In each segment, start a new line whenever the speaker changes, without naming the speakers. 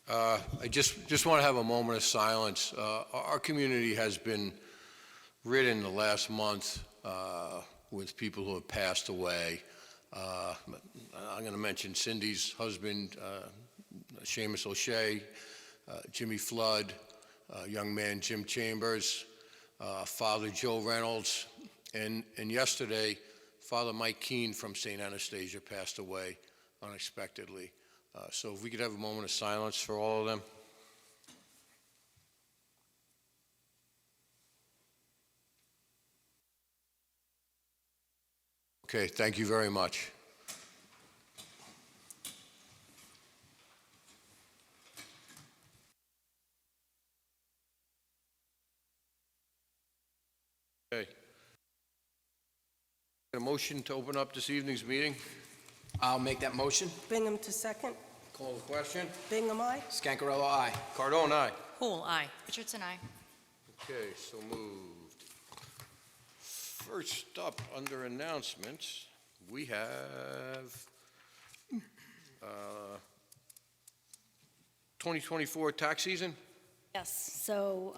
I just want to have a moment of silence. Our community has been ridden the last month with people who have passed away. I'm going to mention Cindy's husband, Seamus O'Shea, Jimmy Flood, young man Jim Chambers, Father Joe Reynolds, and yesterday, Father Mike Keene from St. Anastasia passed away unexpectedly. So if we could have a moment of silence for all of them. Okay, thank you very much. Okay. A motion to open up this evening's meeting?
I'll make that motion.
Bingham to second.
Call the question.
Bingham, aye.
Scancarello, aye.
Cardone, aye.
Hool, aye.
Richardson, aye.
Okay, so moved. First up, under announcements, we have 2024 tax season.
Yes, so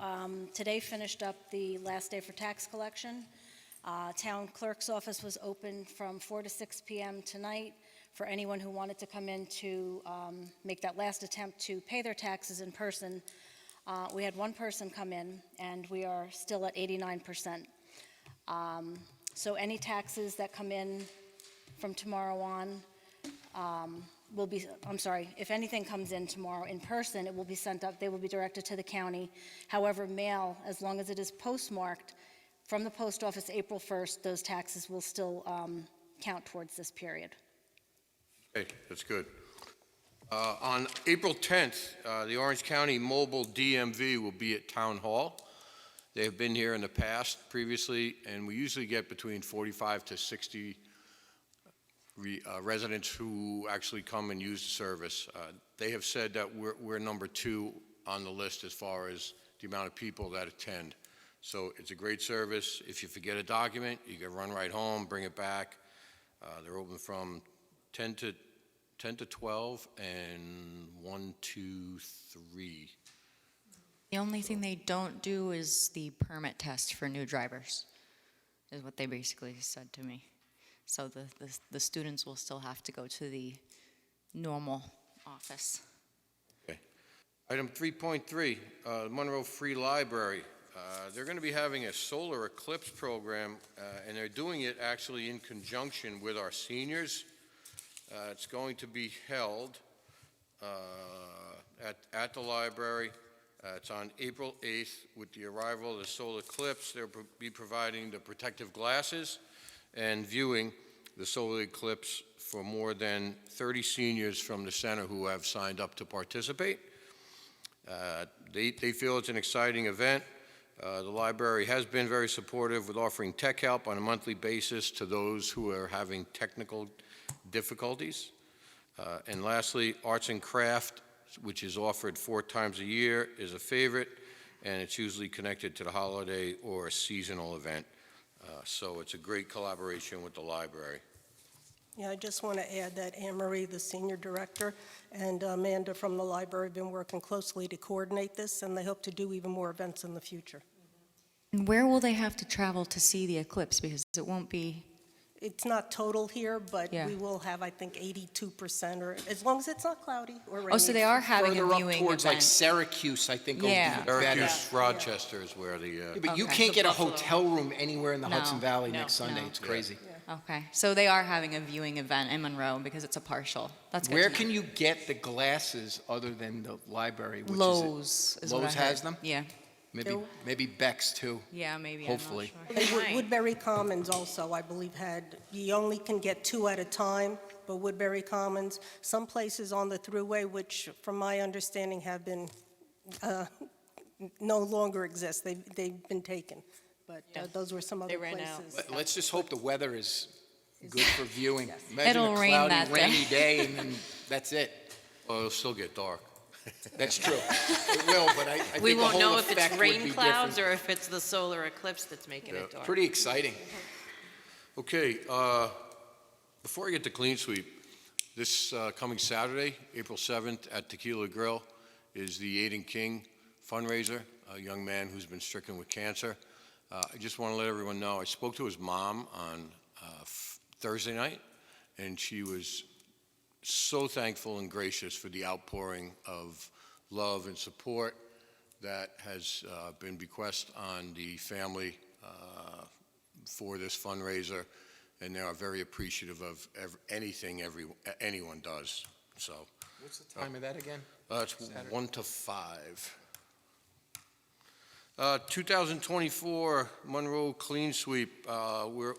today finished up the last day for tax collection. Town clerk's office was open from 4 to 6 p.m. tonight for anyone who wanted to come in to make that last attempt to pay their taxes in person. We had one person come in, and we are still at 89%. So any taxes that come in from tomorrow on will be, if anything comes in tomorrow in person, it will be sent up, they will be directed to the county. However, mail, as long as it is postmarked from the post office April 1st, those taxes will still count towards this period.
Okay, that's good. On April 10th, the Orange County Mobile DMV will be at Town Hall. They have been here in the past previously, and we usually get between 45 to 60 residents who actually come and use the service. They have said that we're number 2 on the list as far as the amount of people that attend. So it's a great service. If you forget a document, you can run right home, bring it back. They're open from 10 to 12 and 1 to 3.
The only thing they don't do is the permit test for new drivers, is what they basically said to me. So the students will still have to go to the normal office.
Okay. Item 3.3, Monroe Free Library. They're going to be having a solar eclipse program, and they're doing it actually in conjunction with our seniors. It's going to be held at the library. It's on April 8th. With the arrival of the solar eclipse, they'll be providing the protective glasses and viewing the solar eclipse for more than 30 seniors from the center who have signed up to participate. They feel it's an exciting event. The library has been very supportive with offering tech help on a monthly basis to those who are having technical difficulties. And lastly, arts and craft, which is offered 4 times a year, is a favorite, and it's usually connected to the holiday or a seasonal event. So it's a great collaboration with the library.
Yeah, I just want to add that Anne Marie, the senior director, and Amanda from the library have been working closely to coordinate this, and they hope to do even more events in the future.
And where will they have to travel to see the eclipse? Because it won't be...
It's not total here, but
Yeah.
we will have, I think, 82%, or as long as it's not cloudy or rainy.
Oh, so they are having
Further
a
up
viewing
towards like
event.
Syracuse, I think.
Yeah.
Will be better.
Syracuse, Rochester is where the...
Yeah, but you
Okay.
can't get a
Buffalo.
hotel room anywhere in the
No.
Hudson Valley
No.
next Sunday.
No.
It's crazy.
Okay, so they are having a viewing event in Monroe because it's a partial. That's good
Where
to know.
can you get the glasses other than the library? Which
Lowe's is what I
Lowe's
heard.
has them?
Yeah,
Maybe Beck's too.
yeah, maybe.
Hopefully.
I'm not sure.
And Woodbury Commons also, I believe, you only can get 2 at a time, but Woodbury Commons, some places on the Thruway, which from my understanding have been, no longer exist. They've been taken, but those were some other
They ran out.
places.
Let's just hope the weather is good for viewing. Imagine
It'll
a
rain
cloudy,
that day.
rainy day, and then that's it.
Well, it'll still get dark.
That's true. It will, but I think
We
the
won't
whole
know if
effect
it's
would
rain
be
clouds
different.
or if it's the solar eclipse that's making it dark.
Pretty exciting.
Okay, before I get to Clean Sweep, this coming Saturday, April 7th at Tequila Grill, is the Aiden King fundraiser, a young man who's been stricken with cancer. I just want to let everyone know, I spoke to his mom on Thursday night, and she was so thankful and gracious for the outpouring of love and support that has been bequeathed on the family for this fundraiser, and they are very appreciative of anything anyone does. So
What's the time of that again?
it's
Saturday.
1 to 5. 2024 Monroe Clean Sweep. We're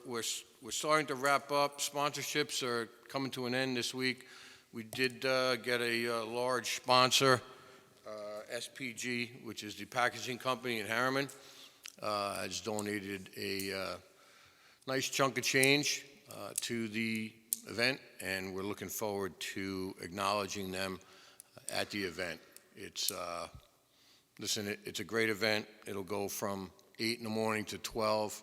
starting to wrap up. Sponsorships are coming to an end this week. We did get a large sponsor, SPG, which is the packaging company in Harriman, has donated a nice chunk of change to the event, and we're looking forward to acknowledging them at the event. It's listen, it's a great event. It'll go from 8 in the morning to 12.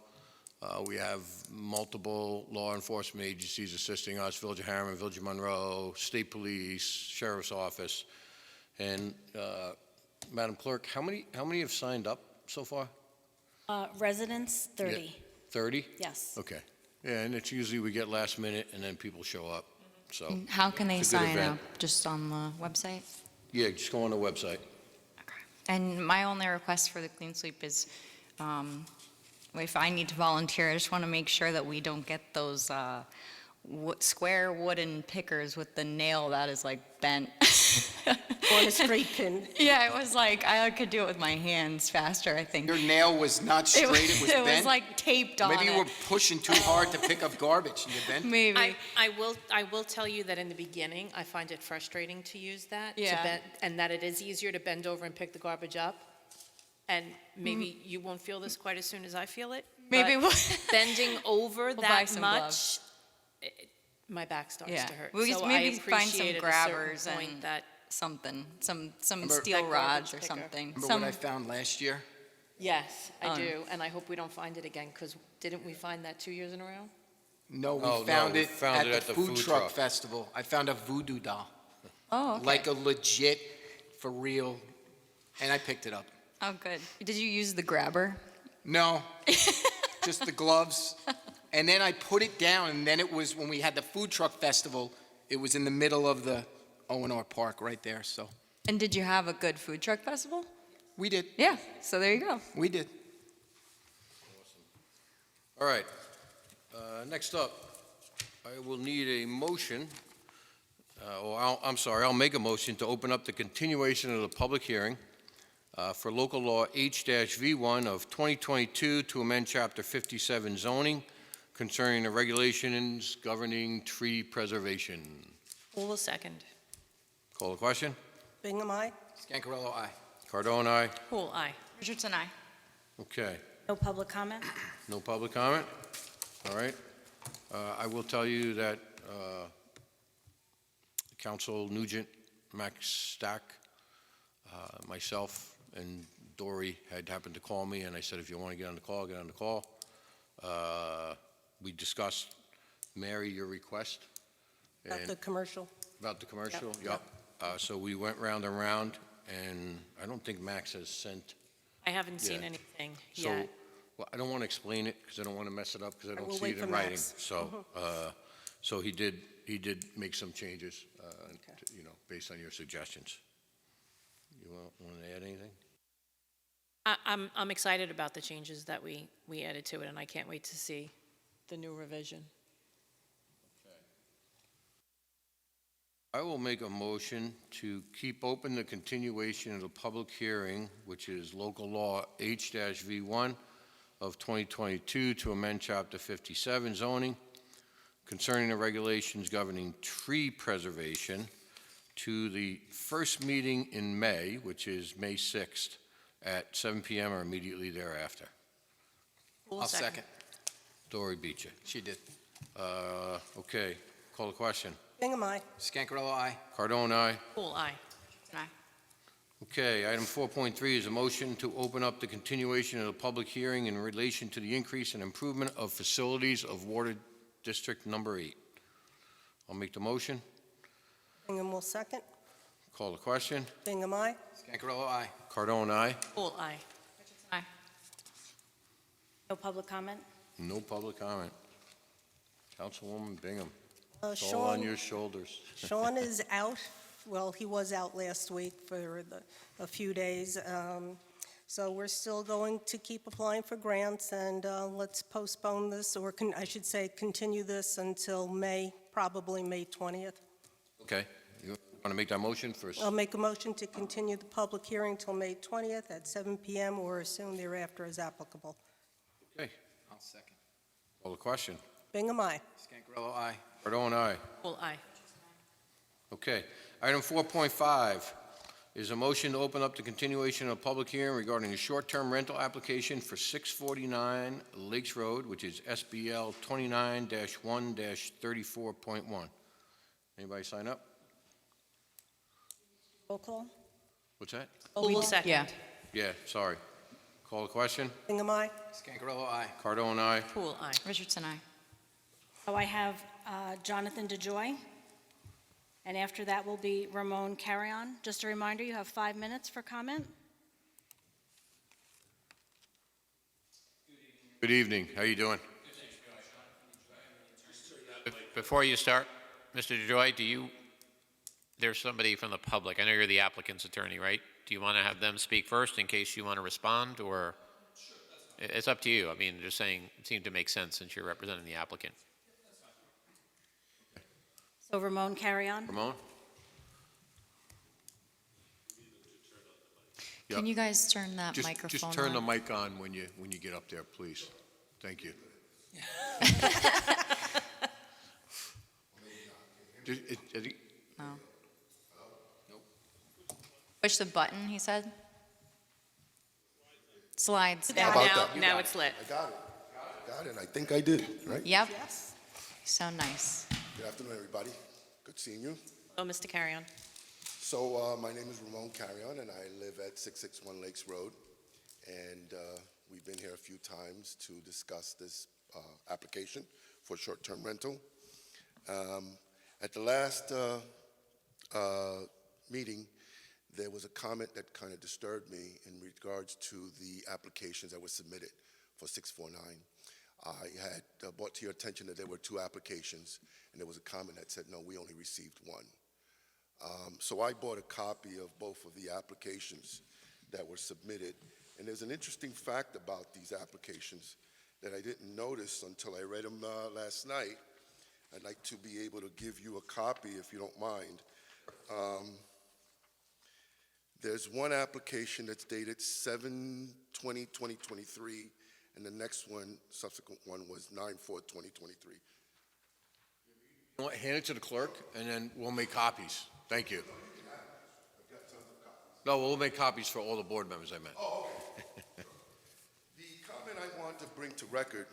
We have multiple law enforcement agencies assisting us: Village of Harriman, Village of Monroe, State Police, Sheriff's Office. And Madam Clerk, how many have signed up so far?
Residents, 30.
30?
Yes.
Okay. Yeah, and it's usually we get last minute and then people show up. So
How can they
It's a good
sign
event.
up? Just on the website?
yeah, just go on the website.
And my only request for the clean sweep is, if I need to volunteer, I just want to make sure that we don't get those square wooden pickers with the nail that is like bent.
On a straight pin.
Yeah, it was like, I could do it with my hands faster, I think.
Your nail was not straight, it was bent?
It was like taped on
Maybe you were
it.
pushing too hard to pick up garbage and you bent?
Maybe.
I will tell you that in the beginning, I find it frustrating to use that.
Yeah.
And that it is easier to bend over and pick the garbage up. And maybe you won't feel this quite as soon as I feel it.
Maybe
but
we'll-
bending over
We'll buy
that
some
much,
gloves.
my back starts
Yeah.
to hurt.
We'll just
So
maybe
I
find some
appreciate at a certain
grabbers
point
and
that,
something, some
Remember-
steel
Like
rods or
garbage picker.
something.
Remember
Some,
what I found last year?
yes, I
Oh.
do. And I hope we don't find it again, because didn't we find that 2 years in a row?
No,
Oh,
we
no,
found
we
it
found
at the food truck
truck.
festival. I found a voodoo doll,
oh, okay.
like a legit, for real, and I picked it up.
Oh, good. Did you use the grabber?
No, just the gloves. And then I put it down, and then it was, when we had the food truck festival, it was in the middle of the O&R Park right there, so
And did you have a good food truck festival?
we did,
Yeah, so there you go.
we did.
All right. Next up, I will need a motion, I'll make a motion to open up the continuation of the public hearing for local law H-V1 of 2022 to amend Chapter 57 zoning concerning the regulations governing tree preservation.
Who will second?
Call the question.
Bingham, aye?
Scancarello, aye.
Cardone, aye.
Who will aye?
Richardson, aye.
Okay.
No public comment?
No public comment? All right. I will tell you that Council Nugent, Max Stack, myself, and Dory had happened to call me, and I said, if you want to get on the call, get on the call. We discussed, Mary, your request.
About
and-
the commercial.
About the commercial?
Yep.
So we went round and round, and I don't think Max has sent.
I haven't seen
Yeah.
anything
So,
yet.
well, I don't want to explain it because I don't want to mess it up because I don't
will
see
wait
it in
for
writing.
Max.
So he did make some changes, based on your suggestions. You want to add anything?
I'm excited about the changes that we added to it, and I can't wait to see the new revision.
I will make a motion to keep open the continuation of the public hearing, which is local law H-V1 of 2022 to amend Chapter 57 zoning concerning the regulations governing tree preservation to the first meeting in May, which is May 6th at 7 p.m. or immediately thereafter.
Who will
I'll second.
Dory beat you.
She did.
Okay, call the question.
Bingham, aye?
Scancarello, aye.
Cardone, aye.
Who will aye?
Aye.
Okay, item 4.3 is a motion to open up the continuation of the public hearing in relation to the increase and improvement of facilities of Water District Number 8. I'll make the motion.
Bingham will second.
Call the question.
Bingham, aye.
Scangarello, aye.
Cardone, aye.
Poole, aye.
Aye.
No public comment?
No public comment. Councilwoman Bingham,
Uh,
it's all on
Sean,
your shoulders.
Sean is out. Well, he was out last week for a few days. So we're still going to keep applying for grants, and let's postpone this, or I should say, continue this until May, probably May 20th.
Okay, you want to make that motion first?
I'll make a motion to continue the public hearing till May 20th at 7 PM or as soon thereafter as applicable.
Okay,
I'll second.
call the question.
Bingham, aye.
Scangarello, aye.
Cardone, aye.
Poole, aye.
Okay. Item 4.5 is a motion to open up the continuation of a public hearing regarding a short-term rental application for 649 Lakes Road, which is SBL 29-1-34.1. Anybody sign up?
Roll call?
What's that?
Poole, second.
Yeah.
Yeah, sorry. Call the question.
Bingham, aye.
Scangarello, aye.
Cardone, aye.
Poole, aye.
Richardson, aye.
So I have Jonathan DeJoy, and after that will be Ramon Carrion. Just a reminder, you have 5 minutes for comment.
Good evening. How you doing?
Before you start, Mr. DeJoy, there's somebody from the public. I know you're the applicant's attorney, right? Do you want to have them speak first in case you want to respond, or? It's up to you. I mean, just saying, it seemed to make sense since you're representing the applicant.
So Ramon Carrion.
Ramon?
Can
Yep.
you guys turn that
Just
microphone
turn the
on?
mic on when you get up there, please. Thank you.
No. Push the button, he said. Slides.
Now,
about
now,
that?
now it's lit.
I got it. Got it. I think I did, right?
Yep.
Yes.
You sound nice.
Good afternoon, everybody. Good seeing you.
Oh, Mr. Carrion.
So my name is Ramon Carrion, and I live at 661 Lakes Road. And we've been here a few times to discuss this application for short-term rental. At the last meeting, there was a comment that kind of disturbed me in regards to the applications that were submitted for 649. I had brought to your attention that there were 2 applications, and there was a comment that said, no, we only received 1. So I bought a copy of both of the applications that were submitted. And there's an interesting fact about these applications that I didn't notice until I read them last night. I'd like to be able to give you a copy if you don't mind. There's one application that's dated 7/20/2023, and the next one, subsequent one, was 9/4/2023.
You know what, hand it to the clerk, and then we'll make copies. Thank you. No, we'll make copies for all the board members, I meant.
Oh, okay. The comment I want to bring to record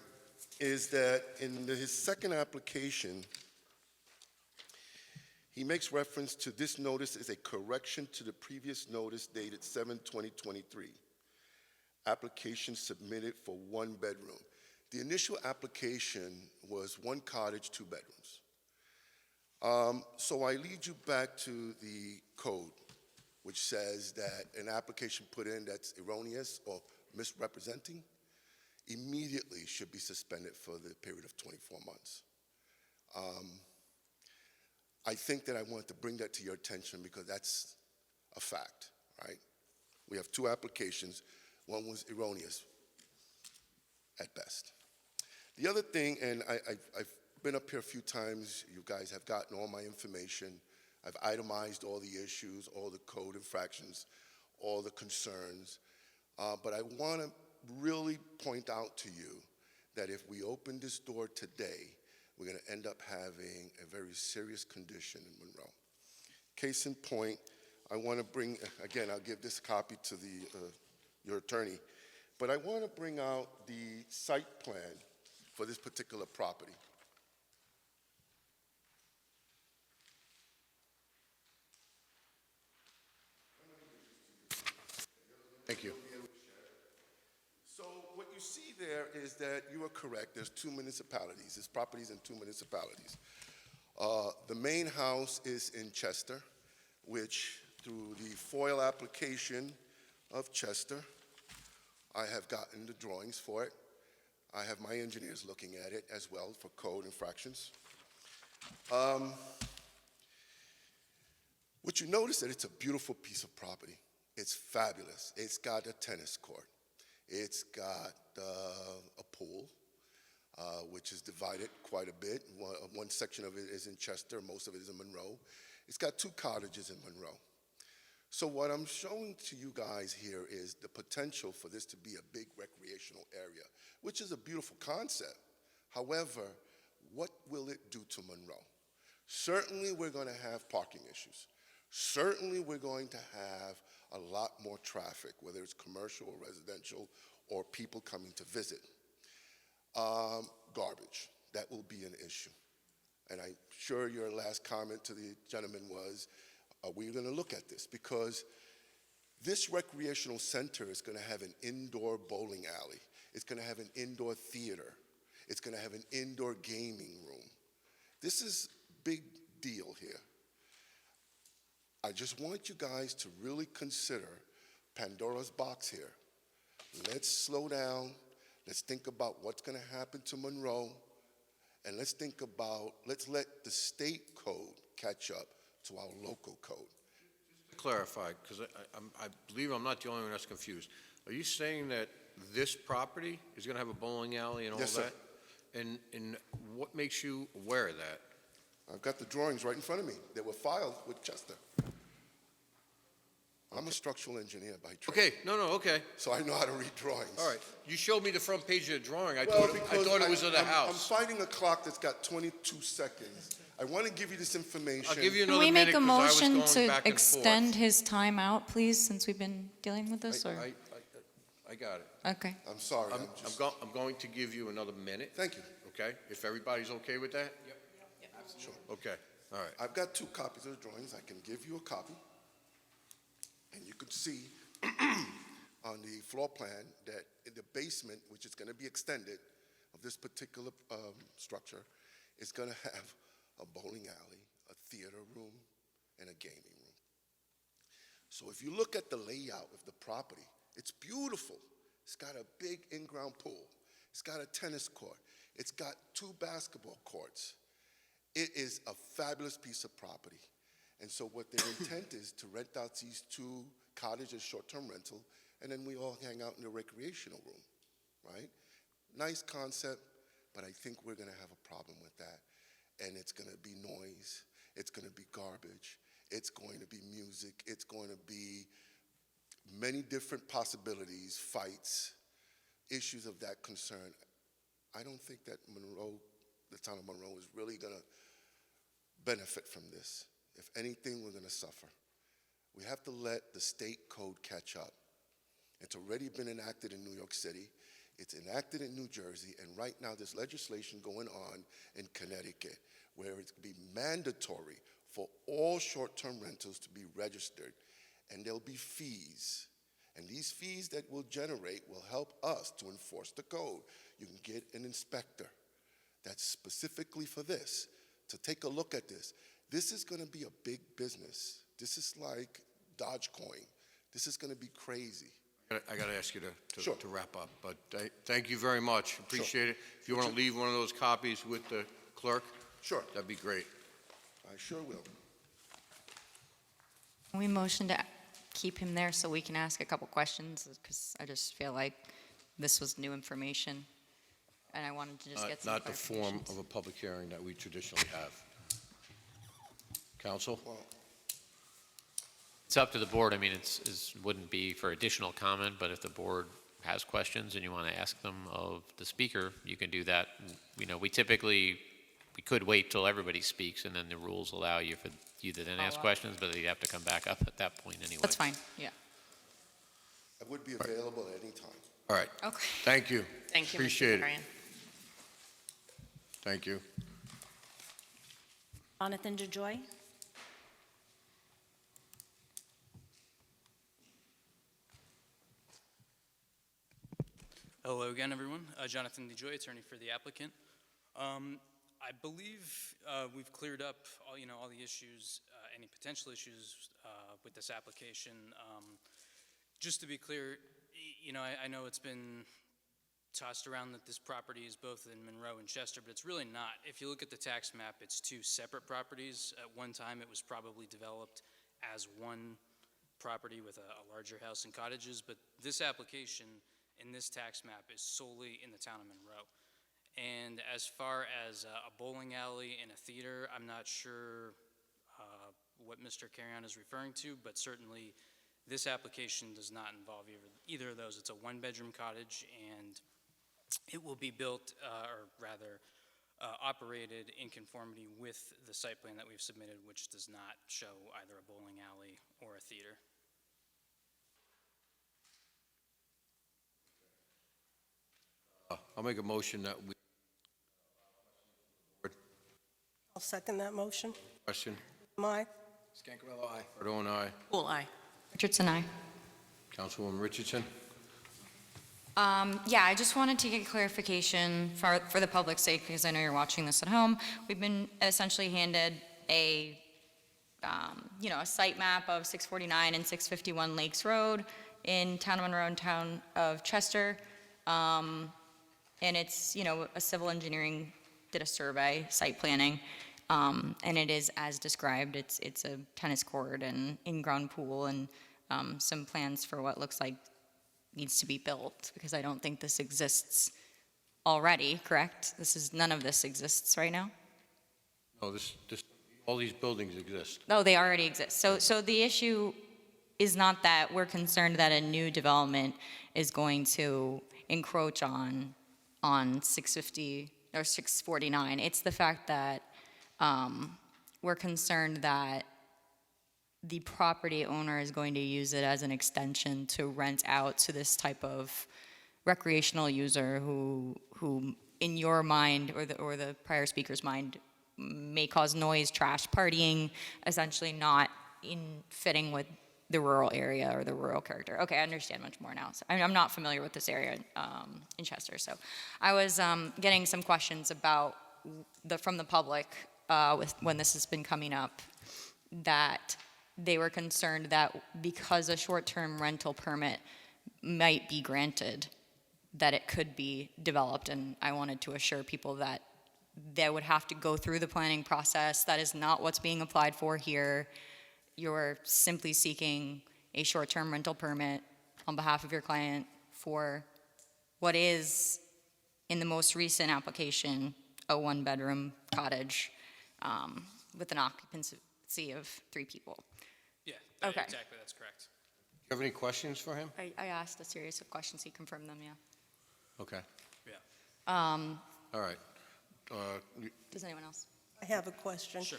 is that in his second application, he makes reference to this notice as a correction to the previous notice dated 7/20/23. Application submitted for 1 bedroom. The initial application was 1 cottage, 2 bedrooms. So I lead you back to the code, which says that an application put in that's erroneous or misrepresenting immediately should be suspended for the period of 24 months. I think that I wanted to bring that to your attention because that's a fact, right? We have 2 applications. One was erroneous at best. The other thing, and I've been up here a few times, you guys have gotten all my information. I've itemized all the issues, all the code infractions, all the concerns. But I want to really point out to you that if we open this door today, we're going to end up having a very serious condition in Monroe. Case in point, I want to bring, again, I'll give this copy to your attorney, but I want to bring out the site plan for this particular property.
Thank you.
So what you see there is that you are correct. There's 2 municipalities. There's properties in 2 municipalities. The main house is in Chester, which through the FOIL application of Chester. I have gotten the drawings for it. I have my engineers looking at it as well for code infractions. What you notice that it's a beautiful piece of property. It's fabulous. It's got a tennis court. It's got a pool, which is divided quite a bit. One section of it is in Chester, most of it is in Monroe. It's got 2 cottages in Monroe. So what I'm showing to you guys here is the potential for this to be a big recreational area, which is a beautiful concept. However, what will it do to Monroe? Certainly we're going to have parking issues. Certainly we're going to have a lot more traffic, whether it's commercial or residential or people coming to visit. Garbage, that will be an issue. And I'm sure your last comment to the gentleman was, are we going to look at this? Because this recreational center is going to have an indoor bowling alley. It's going to have an indoor theater. It's going to have an indoor gaming room. This is a big deal here. I just want you guys to really consider Pandora's box here. Let's slow down. Let's think about what's going to happen to Monroe. And let's let the state code catch up to our local code.
To clarify, because I believe I'm not the only one that's confused. Are you saying that this property is going to have a bowling alley and all
Yes, sir.
that? And what makes you aware of that?
I've got the drawings right in front of me. They were filed with Chester. I'm a structural engineer by trade.
Okay, no, okay.
So I know how to read drawings.
All right. You showed me the front page of the drawing. I
Well,
thought
because
it was of the
I'm
house.
fighting a clock that's got 22 seconds. I want to give you this information.
I'll give you
Can
another
we
minute
make a
because I was
motion
going
to
back and
extend
forth.
his time out, please, since we've been dealing with this, or?
I got it.
Okay.
I'm sorry.
I'm going to give you another minute,
Thank you.
okay? If everybody's okay with that? Yep.
Sure.
Okay, all right.
I've got 2 copies of the drawings. I can give you a copy. And you can see on the floor plan that in the basement, which is going to be extended, of this particular structure, is going to have a bowling alley, a theater room, and a gaming room. So if you look at the layout of the property, it's beautiful. It's got a big in-ground pool. It's got a tennis court. It's got 2 basketball courts. It is a fabulous piece of property. And so what their intent is to rent out these 2 cottages, short-term rental, and then we all hang out in the recreational room, right? Nice concept, but I think we're going to have a problem with that. And it's going to be noise. It's going to be garbage. It's going to be music. It's going to be many different possibilities, fights, issues of that concern. I don't think that Monroe, the town of Monroe, is really going to benefit from this. If anything, we're going to suffer. We have to let the state code catch up. It's already been enacted in New York City. It's enacted in New Jersey, and right now there's legislation going on in Connecticut where it's going to be mandatory for all short-term rentals to be registered, and there'll be fees. And these fees that we'll generate will help us to enforce the code. You can get an inspector that's specifically for this, to take a look at this. This is going to be a big business. This is like Dogecoin. This is going to be crazy.
I got to ask you
Sure.
to wrap up, but thank you very much. Appreciate it. If you want to leave one of those copies with the clerk,
Sure,
that'd be great.
I sure will.
Can we motion to keep him there so we can ask a couple questions? Because I just feel like this was new information, and I wanted to just get some
Not the form
clarifications.
of a public hearing that we traditionally have. Counsel?
Well,
It's up to the board. I mean, it wouldn't be for additional comment, but if the board has questions and you want to ask them of the speaker, you can do that. You know, we could wait till everybody speaks, and then the rules allow you for you to then ask questions, but you'd have to come back up at that point anyway.
That's fine, yeah.
I would be available at any time.
All right.
Okay.
Thank you.
Thank you, Mr.
Appreciate it.
Marion.
Thank you.
Jonathan DeJoy?
Hello again, everyone. Jonathan DeJoy, attorney for the applicant. I believe we've cleared up all the issues, any potential issues with this application. Just to be clear, I know it's been tossed around that this property is both in Monroe and Chester, but it's really not. If you look at the tax map, it's two separate properties. At one time, it was probably developed as one property with a larger house and cottages, but this application in this tax map is solely in the town of Monroe. And as far as a bowling alley and a theater, I'm not sure what Mr. Carrion is referring to, but certainly this application does not involve either of those. It's a one-bedroom cottage, and it will be built, or rather operated in conformity with the site plan that we've submitted, which does not show either a bowling alley or a theater.
I'll make a motion that we,
I'll second that motion.
question,
Aye.
Scancarello, aye.
Cardone, aye.
Cool, aye.
Richardson, aye.
Councilwoman Richardson?
Yeah, I just wanted to get clarification for the public's sake, because I know you're watching this at home. We've been essentially handed a site map of 649 and 651 Lakes Road in Town of Monroe and Town of Chester. And it's, a civil engineering did a survey, site planning, and it is as described. It's a tennis court and in-ground pool and some plans for what looks like needs to be built, because I don't think this exists already, correct? None of this exists right now?
No, all these buildings exist.
Oh, they already exist. So the issue is not that we're concerned that a new development is going to encroach on 650 or 649. It's the fact that we're concerned that the property owner is going to use it as an extension to rent out to this type of recreational user who in your mind or the prior speaker's mind may cause noise, trash, partying, essentially not in fitting with the rural area or the rural character. Okay, I understand much more now. So I'm not familiar with this area in Chester, so I was getting some questions about from the public when this has been coming up, that they were concerned that because a short-term rental permit might be granted, that it could be developed, and I wanted to assure people that they would have to go through the planning process. That is not what's being applied for here. You're simply seeking a short-term rental permit on behalf of your client for what is, in the most recent application, a one-bedroom cottage with an occupancy of 3 people.
Yeah,
Okay.
Exactly, that's correct.
You have any questions for him?
I asked a series of questions. He confirmed them, yeah.
Okay,
Yeah.
all right.
Does anyone else?
I have a question.
Sure.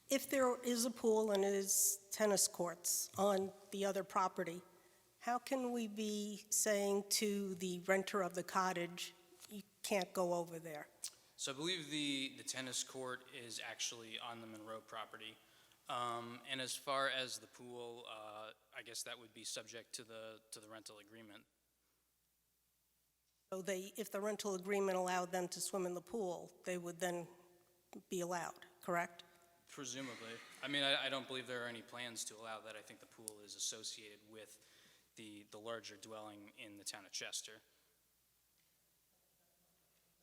If there is a pool and is tennis courts on the other property, how can we be saying to the renter of the cottage, you can't go over there?
So I believe the tennis court is actually on the Monroe property. And as far as the pool, I guess that would be subject to the rental agreement.
So if the rental agreement allowed them to swim in the pool, they would then be allowed, correct?
Presumably. I mean, I don't believe there are any plans to allow that. I think the pool is associated with the larger dwelling in the town of Chester.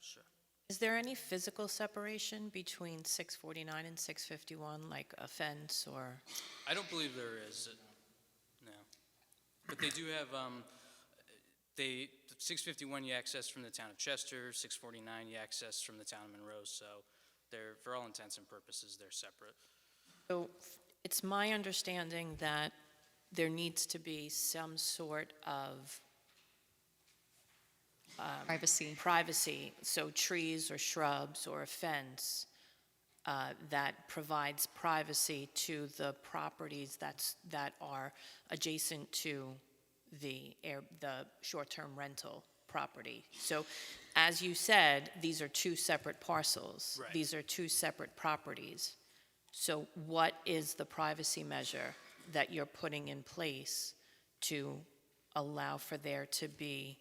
Sure.
Is there any physical separation between 649 and 651, like a fence or?
I don't believe there is, no. But they do have, 651 you access from the town of Chester, 649 you access from the town of Monroe, so they're, for all intents and purposes, they're separate.
So it's my understanding that there needs to be some sort of privacy, so trees or shrubs or a fence that provides privacy to the properties that are adjacent to the short-term rental property. So, as you said, these are 2 separate parcels.
Right.
These are 2 separate properties. So what is the privacy measure that you're putting in place to allow for there to be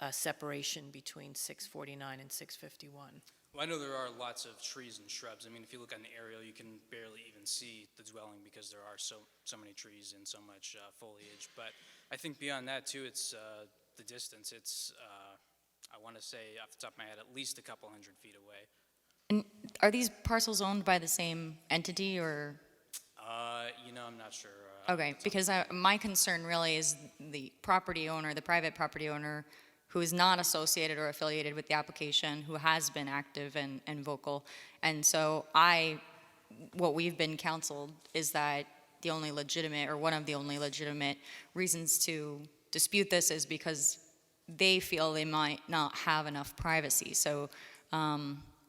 a separation between 649 and 651?
Well, I know there are lots of trees and shrubs. I mean, if you look on the aerial, you can barely even see the dwelling because there are so many trees and so much foliage. But I think beyond that too, it's the distance. It's I want to say off the top of my head, at least a couple hundred feet away.
And are these parcels owned by the same entity or?
I'm not sure.
Okay, because my concern really is the property owner, the private property owner, who is not associated or affiliated with the application, who has been active and vocal. And so what we've been counseled is that the only legitimate, or one of the only legitimate reasons to dispute this is because they feel they might not have enough privacy. So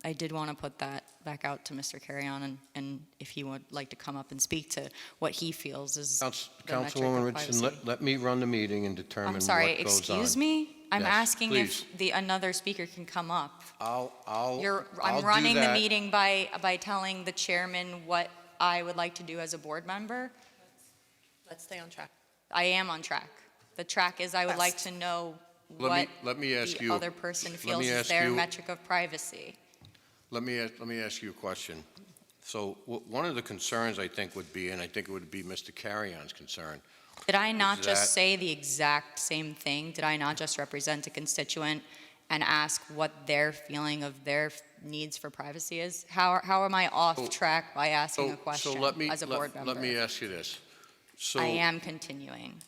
I did want to put that back out to Mr. Carrion, and if he would like to come up and speak to what he feels is the metric of
Councilwoman Richardson,
privacy.
let me run the meeting and determine
I'm
what
sorry,
goes on.
excuse me? I'm
Yes,
asking
please.
if another speaker can come up.
I'll
I'm
do
running the
that.
meeting by telling the chairman what I would like to do as a board member.
Let's stay on track.
I am on track. The track is I would like to know
Let
what
me ask
the
you-
other person
let
feels
me
is
ask
their
you-
metric of privacy.
Let me ask you a question. So one of the concerns I think would be, and I think it would be Mr. Carrion's concern,
Did I not
that-
just say the exact same thing? Did I not just represent a constituent and ask what their feeling of their needs for privacy is? How am I off track by asking a question as a board member?
Let me ask you this. So
I am continuing.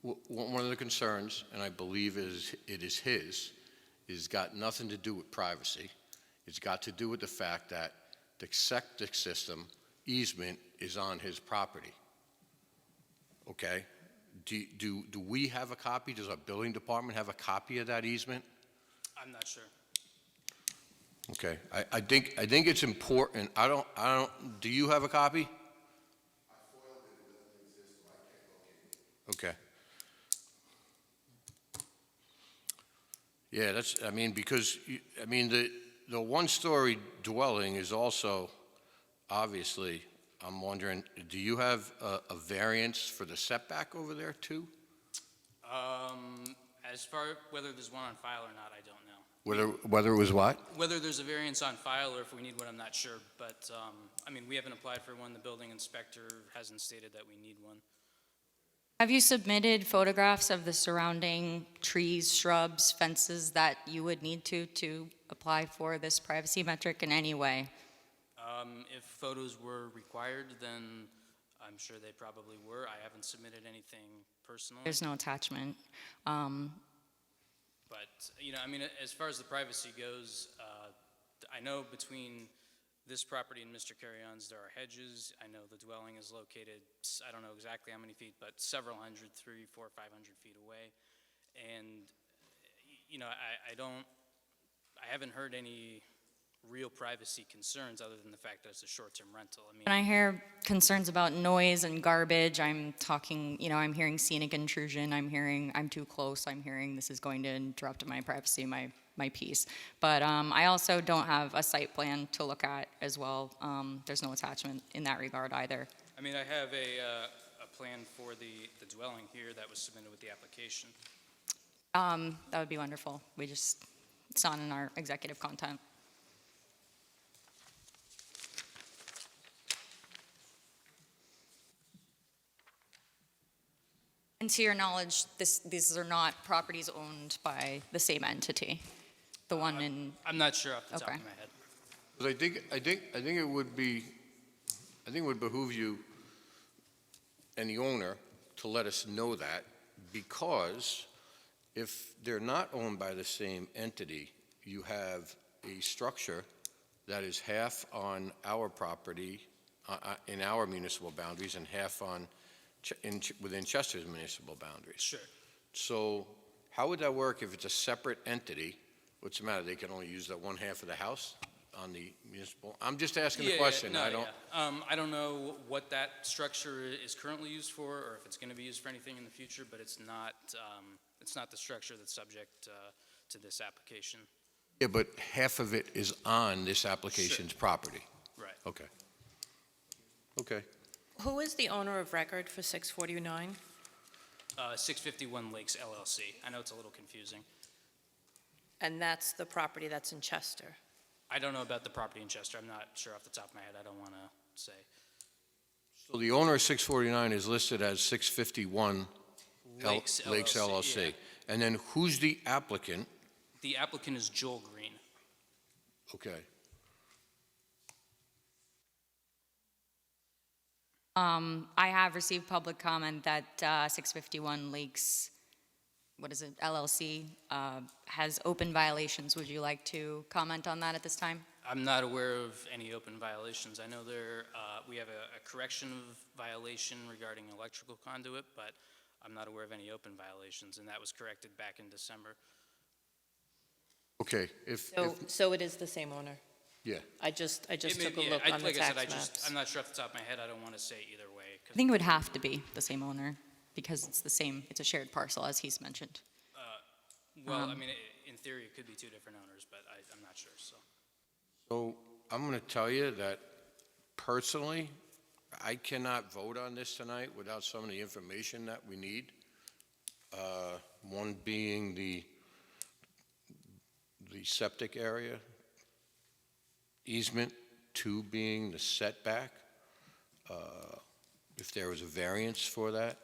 one of the concerns, and I believe it is his, is got nothing to do with privacy. It's got to do with the fact that the septic system easement is on his property. Okay? Do we have a copy? Does our building department have a copy of that easement?
I'm not sure.
Okay, I think it's important. Do you have a copy? Okay. Yeah, because, the one-story dwelling is also, obviously, I'm wondering, do you have a variance for the setback over there too?
As far whether there's one on file or not, I don't know.
Whether it was what?
Whether there's a variance on file or if we need one, I'm not sure. But, we haven't applied for one. The building inspector hasn't stated that we need one.
Have you submitted photographs of the surrounding trees, shrubs, fences that you would need to apply for this privacy metric in any way?
If photos were required, then I'm sure they probably were. I haven't submitted anything personally.
There's no attachment.
But, as far as the privacy goes, I know between this property and Mr. Carrion's, there are hedges. I know the dwelling is located, I don't know exactly how many feet, but several hundred, 300, 400, 500 feet away. And, I haven't heard any real privacy concerns other than the fact that it's a short-term rental.
When I hear concerns about noise and garbage, I'm talking, I'm hearing scenic intrusion, I'm hearing I'm too close, I'm hearing this is going to interrupt my privacy, my peace. But I also don't have a site plan to look at as well. There's no attachment in that regard either.
I have a plan for the dwelling here that was submitted with the application.
That would be wonderful. It's not in our executive content. And to your knowledge, these are not properties owned by the same entity? The one in,
I'm not sure off the top
Okay.
of my head.
'Cause I think it would behoove you and the owner to let us know that, because if they're not owned by the same entity, you have a structure that is half on our property, in our municipal boundaries, and half within Chester's municipal boundaries.
Sure.
So how would that work if it's a separate entity? What's the matter? They can only use that one half of the house on the municipal? I'm just asking the question.
I don't know what that structure is currently used for, or if it's going to be used for anything in the future, but it's not the structure that's subject to this application.
Yeah, but half of it is on this application's property.
Right.
Okay. Okay.
Who is the owner of record for 649?
651 Lakes LLC. I know it's a little confusing.
And that's the property that's in Chester?
I don't know about the property in Chester. I'm not sure off the top of my head. I don't want to say.
So the owner of 649 is listed as 651
Lakes
Lakes LLC.
yeah.
And then who's the applicant?
The applicant is Joel Green.
Okay.
I have received public comment that 651 Lakes, what is it, LLC, has open violations. Would you like to comment on that at this time?
I'm not aware of any open violations. I know we have a correction of violation regarding electrical conduit, but I'm not aware of any open violations, and that was corrected back in December.
Okay,
So it is the same owner?
yeah.
I just
It may
took a
be-
look on the
like I said,
tax maps.
I'm not sure off the top of my head. I don't want to say either way.
I think it would have to be the same owner because it's the same, it's a shared parcel as he's mentioned.
Well, I mean, in theory, it could be two different owners, but I'm not sure, so.
So I'm going to tell you that personally, I cannot vote on this tonight without some of the information that we need. One being the septic area easement, two being the setback, if there was a variance for that.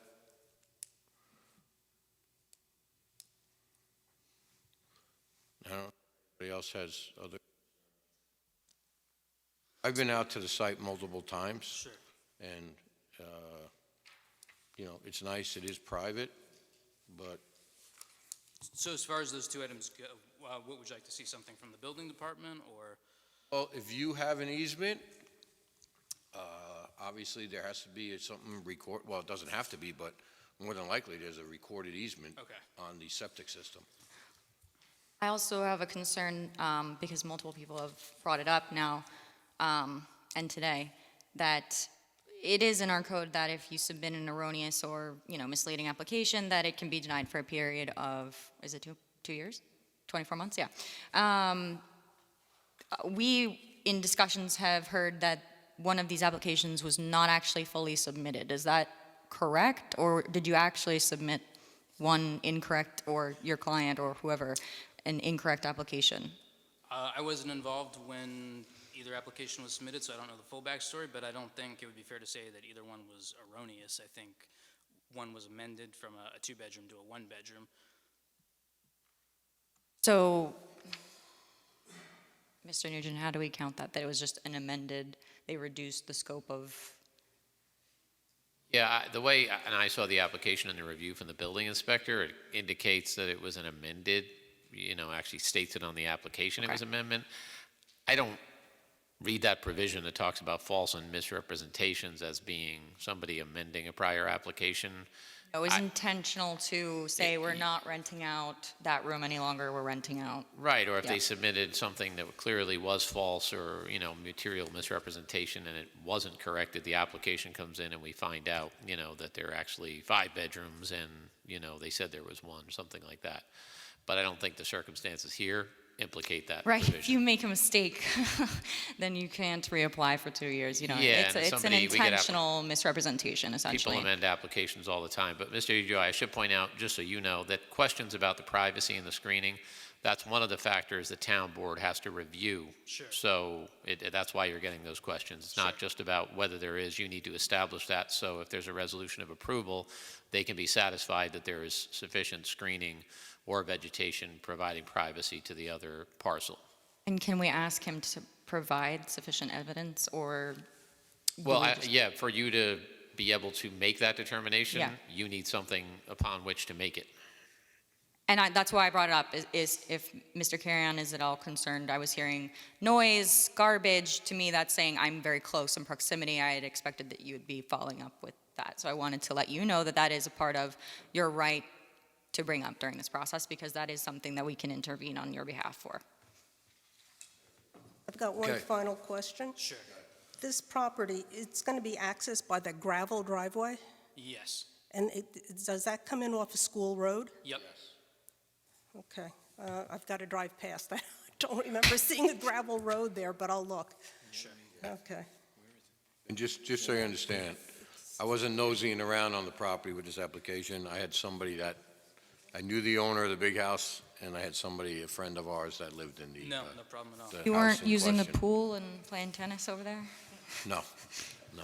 I don't know if anybody else has other. I've been out to the site multiple times.
Sure.
And, it's nice, it is private, but
So as far as those two items go, what would you like to see, something from the building department, or?
well, if you have an easement, obviously there has to be something well, it doesn't have to be, but more than likely there's a recorded easement
Okay.
on the septic system.
I also have a concern, because multiple people have brought it up now, and today, that it is in our code that if you submit an erroneous or, misleading application, that it can be denied for a period of, is it 2 years? 24 months, yeah. We, in discussions, have heard that one of these applications was not actually fully submitted. Is that correct? Or did you actually submit one incorrect, or your client or whoever, an incorrect application?
I wasn't involved when either application was submitted, so I don't know the full backstory, but I don't think it would be fair to say that either one was erroneous. I think one was amended from a two-bedroom to a one-bedroom.
So, Mr. Nugent, how do we count that? That it was just an amended, they reduced the scope of,
Yeah, the way, and I saw the application and the review from the building inspector, it indicates that it was an amended, actually states it on the application it was amendment. I don't read that provision that talks about false and misrepresentations as being somebody amending a prior application.
it was intentional to say, we're not renting out that room any longer, we're renting out.
Right, or if
Yeah.
they submitted something that clearly was false or, material misrepresentation and it wasn't corrected, the application comes in and we find out, that there are actually 5 bedrooms and, they said there was one, something like that. But I don't think the circumstances here implicate that
Right,
provision.
if you make a mistake, then you can't reapply for 2 years,
Yeah,
It's
and
it's an
somebody- we get
intentional misrepresentation,
People
essentially.
amend applications all the time. But Mr. Joy, I should point out, just so you know, that questions about the privacy and the screening, that's one of the factors the town board has to review.
Sure.
So that's why you're getting those questions. It's not just about whether there is, you need to establish that. So if there's a resolution of approval, they can be satisfied that there is sufficient screening or vegetation providing privacy to the other parcel.
And can we ask him to provide sufficient evidence, or?
Well, yeah, for you to be able to make that determination,
Yeah.
you need something upon which to make it.
And that's why I brought it up, is if Mr. Carrion is at all concerned. I was hearing noise, garbage. To me, that's saying I'm very close in proximity. I had expected that you would be following up with that. So I wanted to let you know that that is a part of your right to bring up during this process, because that is something that we can intervene on your behalf for.
I've got one
Okay.
final question.
Sure.
This property, it's going to be accessed by the gravel driveway?
Yes.
And does that come in off a school road?
Yep.
Okay. I've got to drive past that. I don't remember seeing a gravel road there, but I'll look.
Sure.
Okay.
And just so you understand, I wasn't nosying around on the property with this application. I had somebody that I knew the owner of the big house, and I had somebody, a friend of ours, that lived in the.
No, no problem at all.
the
You
house
weren't
in
using a
question.
pool and playing tennis over there?
No, no.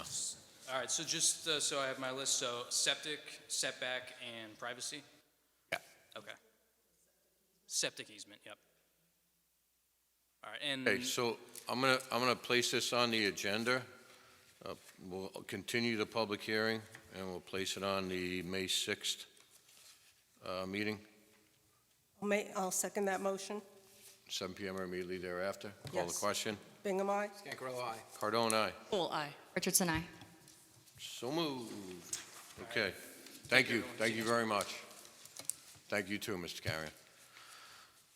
All right, so just so I have my list, so septic, setback, and privacy?
Yeah.
Okay. Septic easement, yep. All right, and,
Okay, so I'm gonna place this on the agenda. We'll continue the public hearing, and we'll place it on the May 6th meeting,
I'll second that motion.
7 PM or immediately thereafter. Call the
Yes.
question.
Bingham, aye?
Scancarello, aye.
Cardone, aye.
Full aye.
Richardson, I.
So moved. Okay. Thank you. Thank you very much. Thank you too, Mr. Carrion.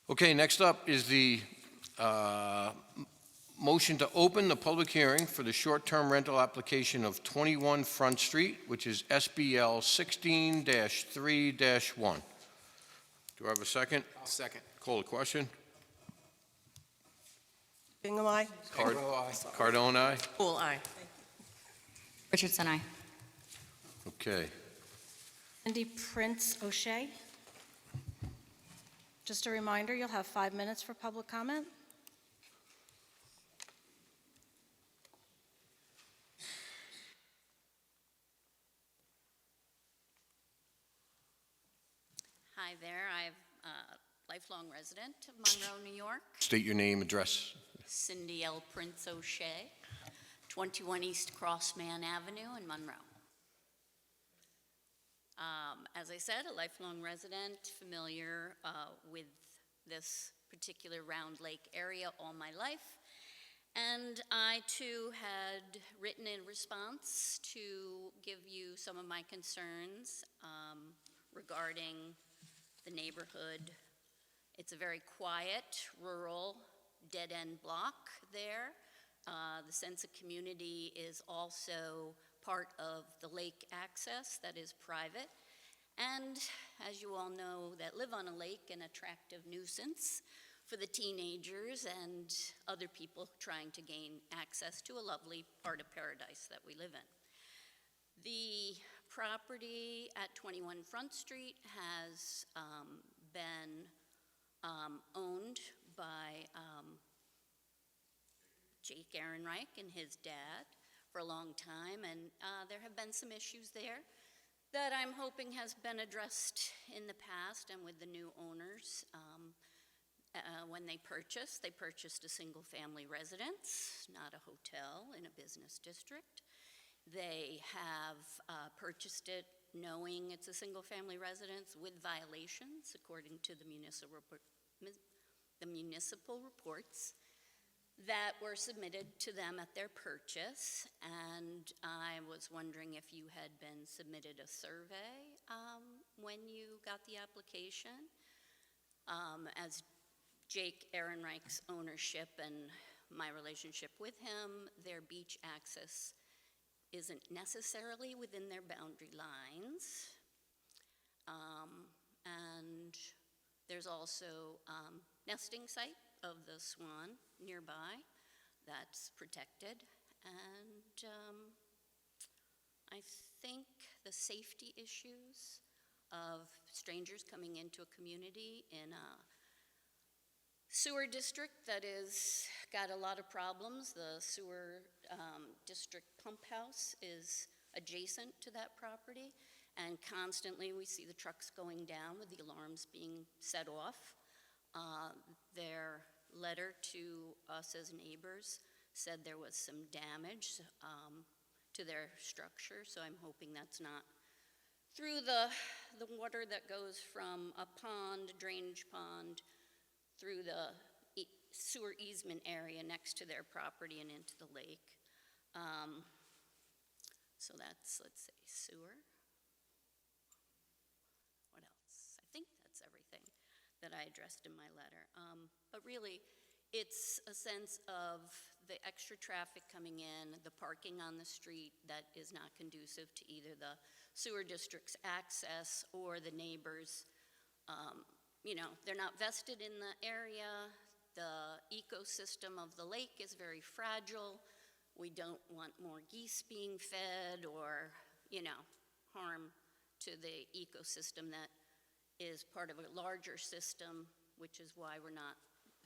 Okay, next up is the motion to open the public hearing for the short-term rental application of 21 Front Street, which is SBL 16-3-1. Do I have a second?
I'll second.
Call the question.
Bingham, aye?
Scancarello, aye.
Cardone, aye.
Full aye.
Richardson, I.
Okay.
Cindy Prince O'Shea. Just a reminder, you'll have 5 minutes for public comment.
Hi there, I'm a lifelong resident of Monroe, New York,
State your name, address.
Cindy L. Prince O'Shea, 21 East Crossman Avenue in Monroe. As I said, a lifelong resident, familiar with this particular Round Lake area all my life. And I too had written in response to give you some of my concerns regarding the neighborhood. It's a very quiet, rural, dead-end block there. The sense of community is also part of the lake access that is private. And as you all know that live on a lake, an attractive nuisance for the teenagers and other people trying to gain access to a lovely part of paradise that we live in. The property at 21 Front Street has been owned by Jake Ehrenreich and his dad for a long time, and there have been some issues there that I'm hoping has been addressed in the past and with the new owners. When they purchased a single-family residence, not a hotel in a business district. They have purchased it knowing it's a single-family residence with violations according to the municipal reports that were submitted to them at their purchase. And I was wondering if you had been submitted a survey when you got the application. As Jake Ehrenreich's ownership and my relationship with him, their beach access isn't necessarily within their boundary lines. And there's also nesting site of the swan nearby that's protected. And I think the safety issues of strangers coming into a community in a sewer district that is got a lot of problems. The sewer district pump house is adjacent to that property, and constantly we see the trucks going down with the alarms being set off. Their letter to us as neighbors said there was some damage to their structure, so I'm hoping that's not through the water that goes from a pond, drainage pond, through the sewer easement area next to their property and into the lake. So that's, let's say, sewer. What else? I think that's everything that I addressed in my letter. But really, it's a sense of the extra traffic coming in, the parking on the street that is not conducive to either the sewer district's access or the neighbors. You know, they're not vested in the area. The ecosystem of the lake is very fragile. We don't want more geese being fed or, you know, harm to the ecosystem that is part of a larger system, which is why we're not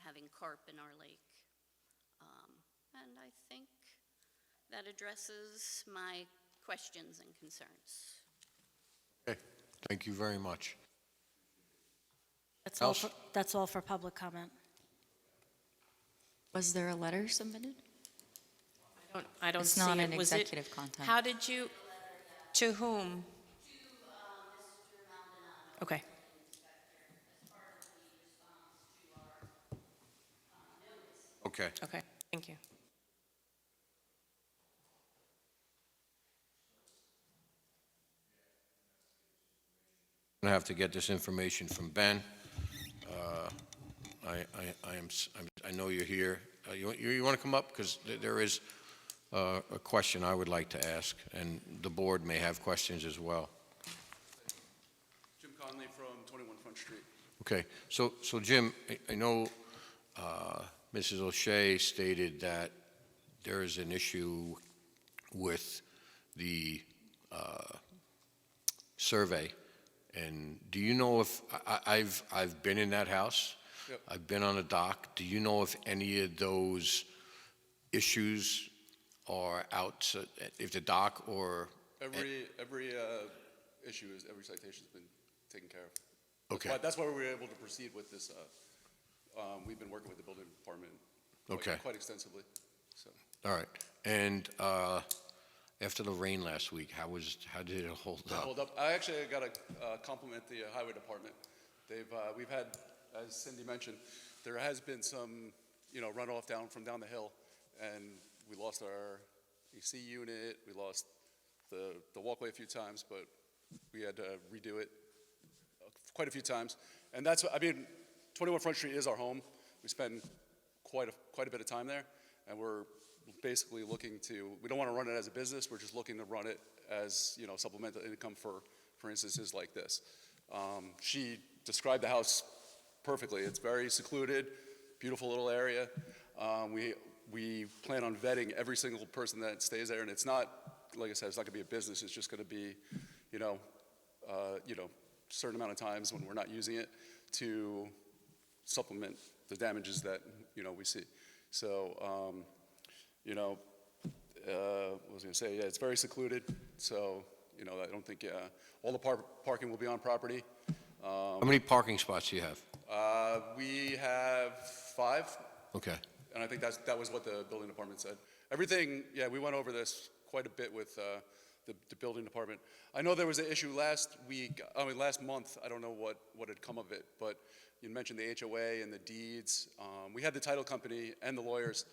having carp in our lake. And I think that addresses my questions and concerns.
Okay, thank you very much.
That's all
Else?
that's all for public comment.
Was there a letter submitted?
I don't
It's
see
not
it.
an
Was it-
executive content.
How did you, to whom? Okay.
Okay.
Okay, thank you.
I'm gonna have to get this information from Ben. I know you're here. You want to come up? Because there is a question I would like to ask, and the board may have questions as well.
Jim Conley from 21 Front Street.
Okay, so Jim, I know Mrs. O'Shea stated that there is an issue with the survey, and do you know if, I've been in that house?
Yep.
I've been on the dock. Do you know if any of those issues are out, if the dock or?
Every issue is, every citation's been taken care of.
Okay.
That's why we were able to proceed with this. We've been working with the building department
Okay.
quite extensively, so.
All right, and after the rain last week, how did it hold up?
Hold up. I actually got to compliment the highway department. We've had, as Cindy mentioned, there has been some, runoff down the hill, and we lost our AC unit. We lost the walkway a few times, but we had to redo it quite a few times. And 21 Front Street is our home. We spend quite a bit of time there, and we're basically looking to, we don't want to run it as a business. We're just looking to run it as, supplemental income for instances like this. She described the house perfectly. It's very secluded, beautiful little area. We plan on vetting every single person that stays there, and it's not, like I said, it's not going to be a business. It's just going to be, certain amount of times when we're not using it to supplement the damages that, we see. So, what was I going to say? Yeah, it's very secluded. So, I don't think all the parking will be on property.
How many parking spots do you have?
We have 5.
Okay.
And I think that was what the building department said. Everything, yeah, we went over this quite a bit with the building department. I know there was an issue last month. I don't know what had come of it, but you mentioned the HOA and the deeds. We had the title company and the lawyers,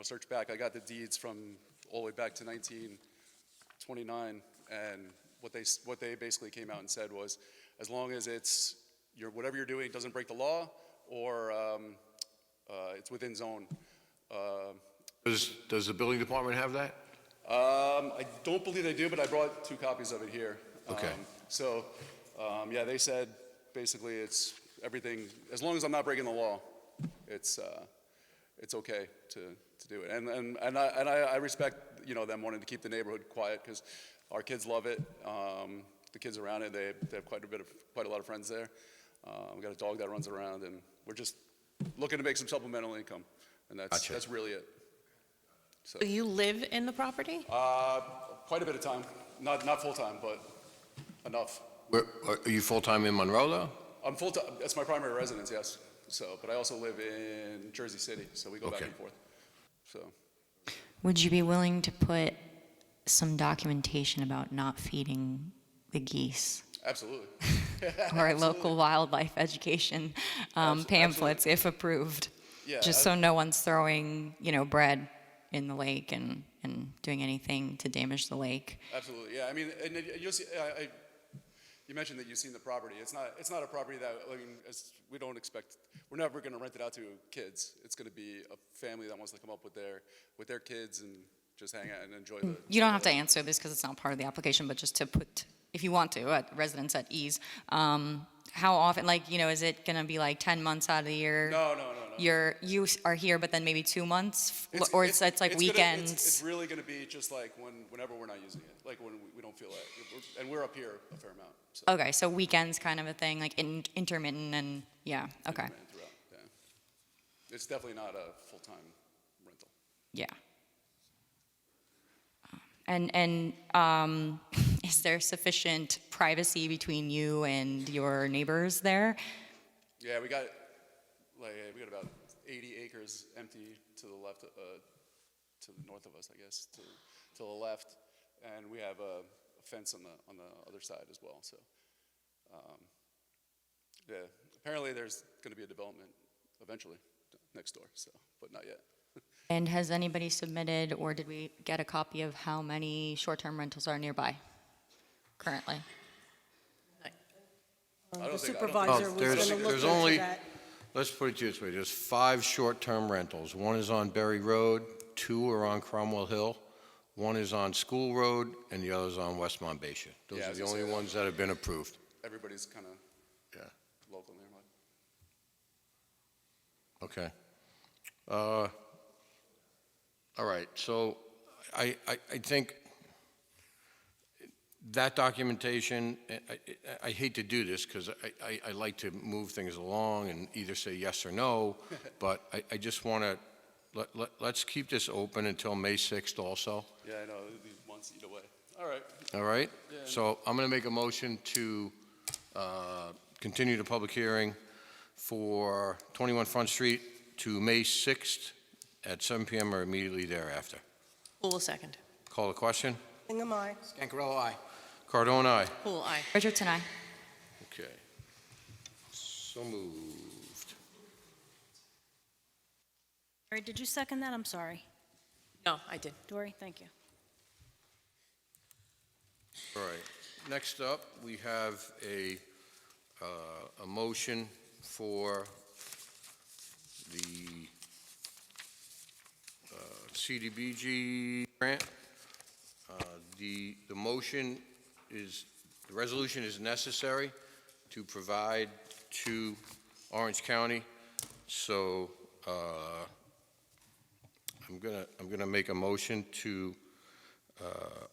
search back. I got the deeds from all the way back to 1929, and what they basically came out and said was, as long as whatever you're doing doesn't break the law or it's within zone.
Does the building department have that?
I don't believe they do, but I brought 2 copies of it here.
Okay.
Yeah, they said basically it's everything, as long as I'm not breaking the law, it's okay to do it. And I respect, them wanting to keep the neighborhood quiet because our kids love it. The kids around it, they have quite a lot of friends there. We got a dog that runs around, and we're just looking to make some supplemental income, and
Gotcha.
that's really it. So,
Do you live in the property?
quite a bit of time, not full time, but enough.
Are you full-time in Monroe, though?
I'm full time. That's my primary residence, yes. So, but I also live in Jersey City, so we go back
Okay.
and forth. So,
Would you be willing to put some documentation about not feeding the geese?
absolutely.
Or local wildlife education pamphlets, if approved?
Yeah,
Just so no one's throwing, bread in the lake and doing anything to damage the lake.
Absolutely, yeah. I mean, and you'll see. You mentioned that you've seen the property. It's not a property that we don't expect. We're never going to rent it out to kids. It's going to be a family that wants to come up with their kids and just hang out and enjoy the.
You don't have to answer this because it's not part of the application, but just to put, if you want to, residents at ease. how often, like, is it gonna be like 10 months out of the year?
No.
You are here, but then maybe 2 months?
It's-
Or it's like
gonna-
weekends?
It's really going to be just like whenever we're not using it, like when we don't feel it. And we're up here a fair amount. So
Okay, so weekends kind of a thing, like intermittent and, yeah, okay,
intermittent throughout, yeah. It's definitely not a full-time rental.
yeah. And is there sufficient privacy between you and your neighbors there?
Yeah, we got about 80 acres empty to the left, to the north of us, I guess, to the left, and we have a fence on the other side as well. So, yeah, apparently there's going to be a development eventually next door. So, but not yet.
And has anybody submitted, or did we get a copy of how many short-term rentals are nearby currently?
The
Oh,
supervisor was
there's
going to look
only-
into that.
Let's put it this way, there's 5 short-term rentals. One is on Berry Road, 2 are on Cromwell Hill, 1 is on School Road, and the other is on West Monbassia. Those
Yeah, I
are
was
the
gonna
only
say
ones that have been approved.
Everybody's kind of
Yeah,
local nearby.
okay. All right, so I think that documentation, I hate to do this because I like to move things along and either say yes or no, but I just want to, let's keep this open until May 6th also,
Yeah, I know. These months eat away. All right.
all right?
Yeah.
So I'm going to make a motion to continue the public hearing for 21 Front Street to May 6th at 7 PM or immediately thereafter.
Poole, second.
Call the question?
Hingham, aye.
Scancarello, aye.
Cardone, aye.
Poole, aye.
Richardson, aye.
Okay. So moved.
Dory, did you second that? I'm sorry.
No, I did.
Dory, thank you.
All right. Next up, we have a motion for the CDBG grant. The motion is, the resolution is necessary to provide to Orange County. So I'm gonna make a motion to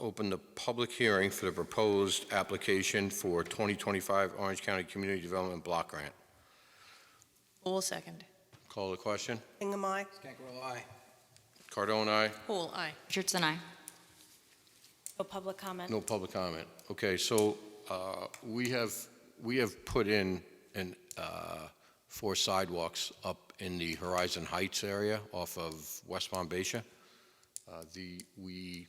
open the public hearing for the proposed application for 2025 Orange County Community Development Block Grant.
Poole, second.
Call the question.
Hingham, aye.
Scancarello, aye.
Cardone, aye.
Poole, aye.
Richardson, aye.
No public comment?
No public comment. Okay, so we have put in 4 sidewalks up in the Horizon Heights area off of West Monbassia. We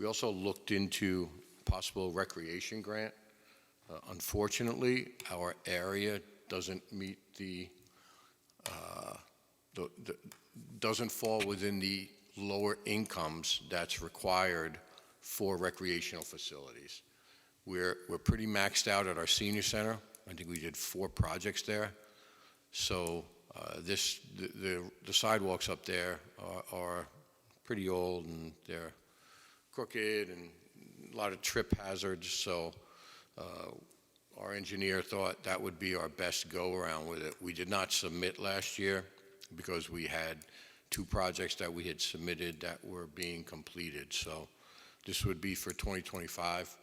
also looked into possible recreation grant. Unfortunately, our area doesn't meet doesn't fall within the lower incomes that's required for recreational facilities. We're pretty maxed out at our senior center. I think we did 4 projects there. So the sidewalks up there are pretty old and they're crooked and a lot of trip hazards. So our engineer thought that would be our best go-around with it. We did not submit last year because we had 2 projects that we had submitted that were being completed. So this would be for 2025.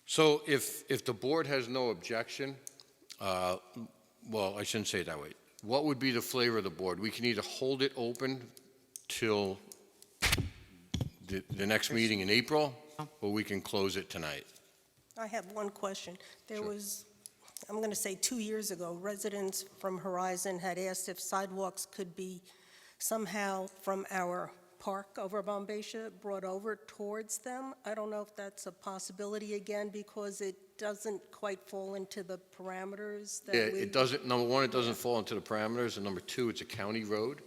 So if the board has no objection, well, I shouldn't say it that way. What would be the flavor of the board? We can either hold it open till the next meeting in April, or we can close it tonight.
I have one question. There
Sure.
was, I'm going to say 2 years ago, residents from Horizon had asked if sidewalks could be somehow from our park over Monbassia brought over towards them. I don't know if that's a possibility again because it doesn't quite fall into the parameters that
Yeah,
we...
it doesn't, number one, it doesn't fall into the parameters, and number 2, it's a county road.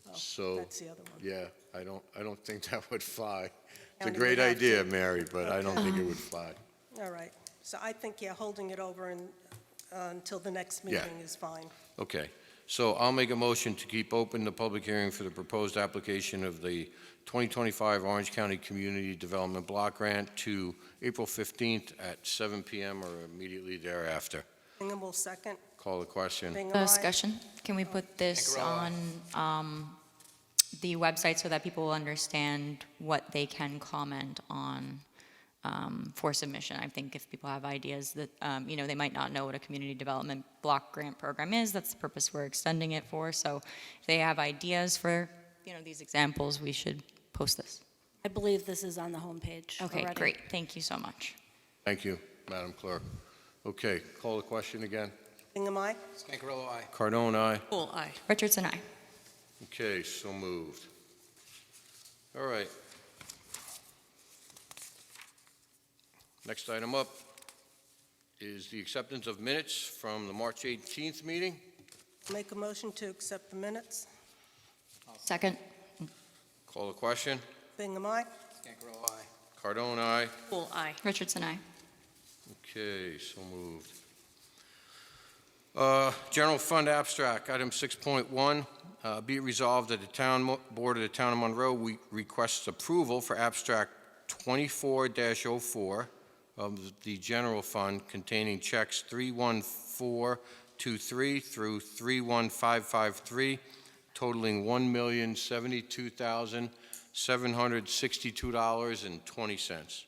Oh,
So,
that's the other one.
yeah, I don't think that would fly. It's a
County
great
would have
idea,
to.
Mary, but I don't think it would fly.
All right. So I think, yeah, holding it over until the next
Yeah.
meeting is fine.
Okay, So I'll make a motion to keep open the public hearing for the proposed application of the 2025 Orange County Community Development Block Grant to April 15th at 7 PM or immediately thereafter.
Bingham will second.
Call the question.
Bingham, aye.
Discussion, can we put this on the website so that people will understand what they can comment on for submission? I think if people have ideas that, they might not know what a community development block grant program is, that's the purpose we're extending it for. So if they have ideas for, these examples, we should post this.
I believe this is on the homepage
Okay,
already.
great, thank you so much.
Thank you, Madam Clerk. Okay, call the question again.
Bingham, aye.
Scancarello, aye.
Cardone, aye.
Poole, aye.
Richardson, aye.
Okay, so moved. All right. Next item up is the acceptance of minutes from the March 18th meeting.
Make a motion to accept the minutes.
Second,
Call the question.
Bingham, aye.
Scancarello, aye.
Cardone, aye.
Poole, aye.
Richardson, aye.
Okay, so moved. General Fund Abstract, item 6.1. Be it resolved that the Town Board of the Town of Monroe requests approval for Abstract 24-04 of the General Fund containing checks 31423 through 31553 totaling $1,072,762.20.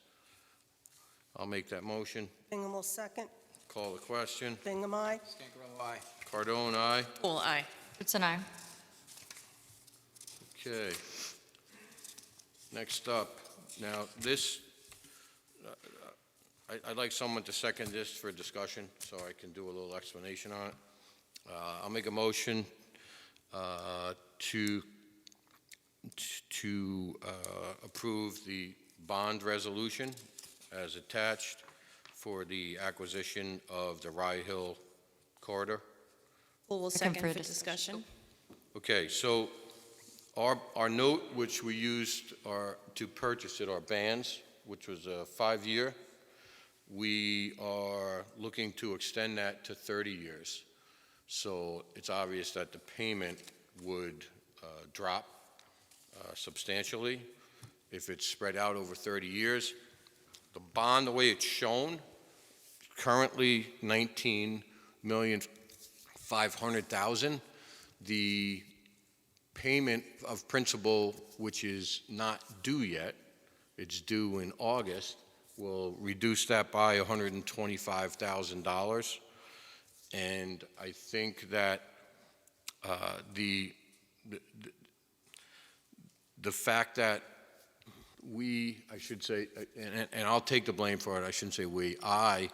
I'll make that motion.
Bingham will second.
Call the question.
Bingham, aye.
Scancarello, aye.
Cardone, aye.
Poole, aye.
Richardson, aye.
Okay. Next up, now this, I'd like someone to second this for discussion so I can do a little explanation on it. I'll make a motion to approve the bond resolution as attached for the acquisition of the Rye Hill corridor.
Poole will
Second
second
for
for
discussion.
discussion.
Okay, so our note, which we used to purchase it, our bands, which was a 5-year, we are looking to extend that to 30 years. So it's obvious that the payment would drop substantially if it's spread out over 30 years. The bond, the way it's shown, currently $19,500,000. The payment of principal, which is not due yet, it's due in August, will reduce that by $125,000. And I think that the fact that I should say, and I'll take the blame for it, I shouldn't say we, I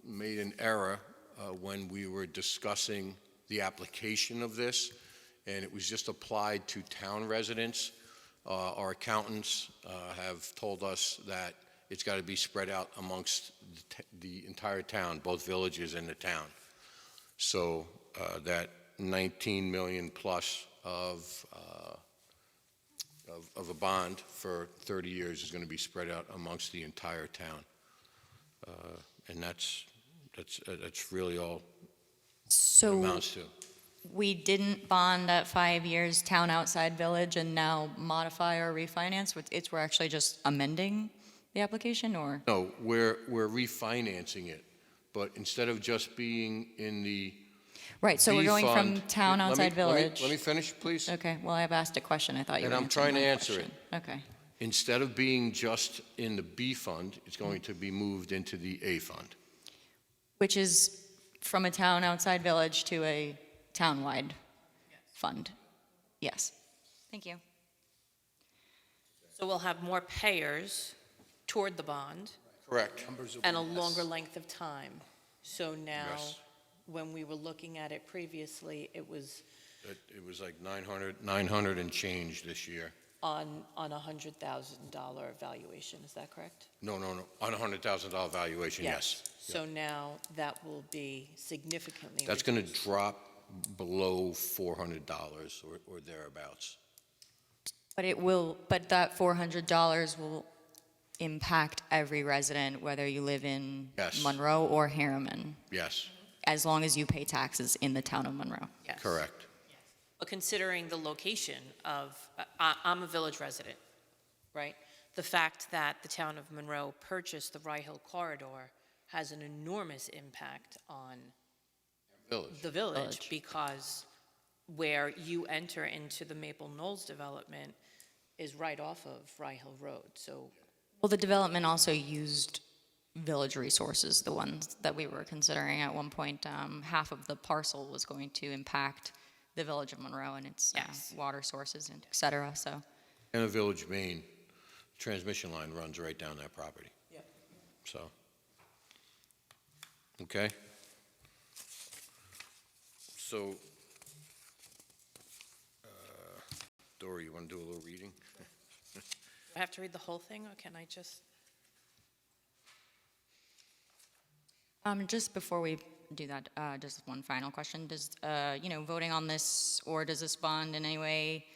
made an error when we were discussing the application of this, and it was just applied to town residents. Our accountants have told us that it's got to be spread out amongst the entire town, both villages and the town. So that 19 million plus of a bond for 30 years is going to be spread out amongst the entire town. And that's really all it
So
amounts to.
we didn't bond at 5 years, town outside village, and now modify or refinance? We're actually just amending the application, or?
No, we're refinancing it, but instead of just being in the
Right, so we're
B
going from
fund-
town
Let me-
outside village.
Let me finish, please.
Okay, well, I've asked a question. I thought you
And
were
I'm
answering
trying to
my
answer
question. Okay.
Instead of being just in the B fund, it's going to be moved into the A fund.
Which is from a town outside village to a townwide fund? Yes. Thank you.
So we'll have more payers toward the bond
Correct.
and a longer length of time. So now,
Yes.
when we were looking at it previously, it was
It was like 900 and change this year.
on a $100,000 valuation, is that correct?
No, on a $100,000 valuation, yes.
So now that will be significantly
That's going to
reduced.
drop below $400 or thereabouts.
But that $400 will impact every resident, whether you live in
Yes.
Monroe or Harriman.
Yes.
as long as you pay taxes in the town of Monroe.
Yes.
Correct.
But considering the location of, I'm a village resident, right? The fact that the town of Monroe purchased the Rye Hill corridor has an enormous impact on
Village.
the village,
Village.
because where you enter into the Maple Knolls development is right off of Rye Hill Road, so.
Well, the development also used village resources, the ones that we were considering at one point. Half of the parcel was going to impact the village of Monroe and its
Yes.
water sources and et cetera, so.
And a village main transmission line runs right down that property.
Yep.
So, okay. So, Dory, you want to do a little reading?
Do I have to read the whole thing, or can I just?
Just before we do that, just one final question. Does, voting on this, or does this bond in any way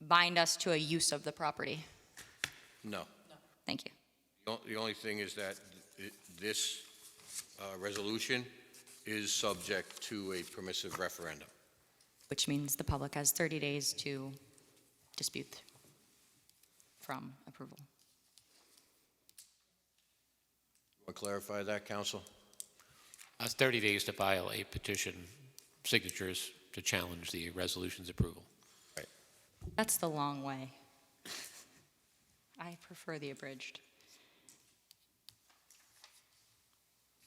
bind us to a use of the property?
No.
Thank you.
The only thing is that this resolution is subject to a permissive referendum.
Which means the public has 30 days to dispute from approval.
Want to clarify that, counsel?
It's 30 days to file a petition, signatures to challenge the resolution's approval.
That's the long way. I prefer the abridged.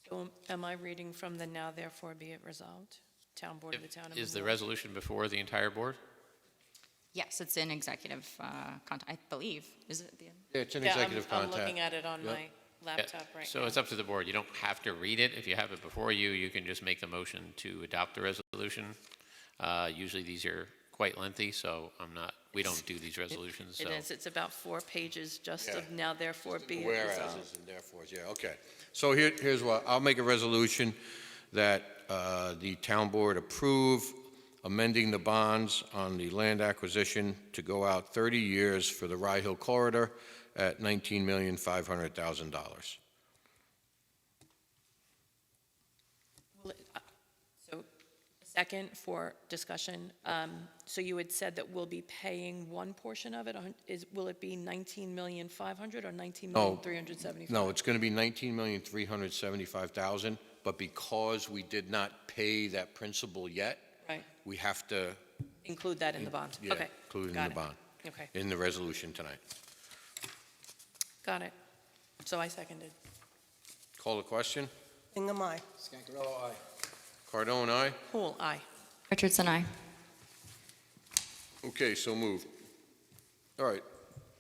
So am I reading from the now therefore be it resolved? Town Board of the Town of Monroe?
Is the resolution before the entire board?
Yes, it's in executive content, I believe. Is it at the end?
Yeah, it's an
Yeah,
executive
I'm
contact.
looking at it on
Yep.
my laptop right now.
So it's up to the board. You don't have to read it. If you have it before you, you can just make the motion to adopt the resolution. Usually these are quite lengthy, so we don't do these resolutions, so.
It is, it's about 4 pages just
Yeah.
of now therefore be it
Whereas
resolved.
and therefores, yeah, okay. So here's what, I'll make a resolution that the town board approve amending the bonds on the land acquisition to go out 30 years for the Rye Hill corridor at $19,500,000.
So, second for discussion, so you had said that we'll be paying one portion of it, will it be 19,500,000 or 19,375,000?
No, it's going to be $19,375,000, but because we did not pay that principal yet,
Right,
we have to,
include that in the bond,
yeah,
okay.
include it in
got
the bond,
Okay,
in the resolution tonight.
got it. So I seconded.
Call the question?
Hingham, aye.
Cardone, aye?
Poole, aye.
Richardson, aye.
Okay, so moved. All right.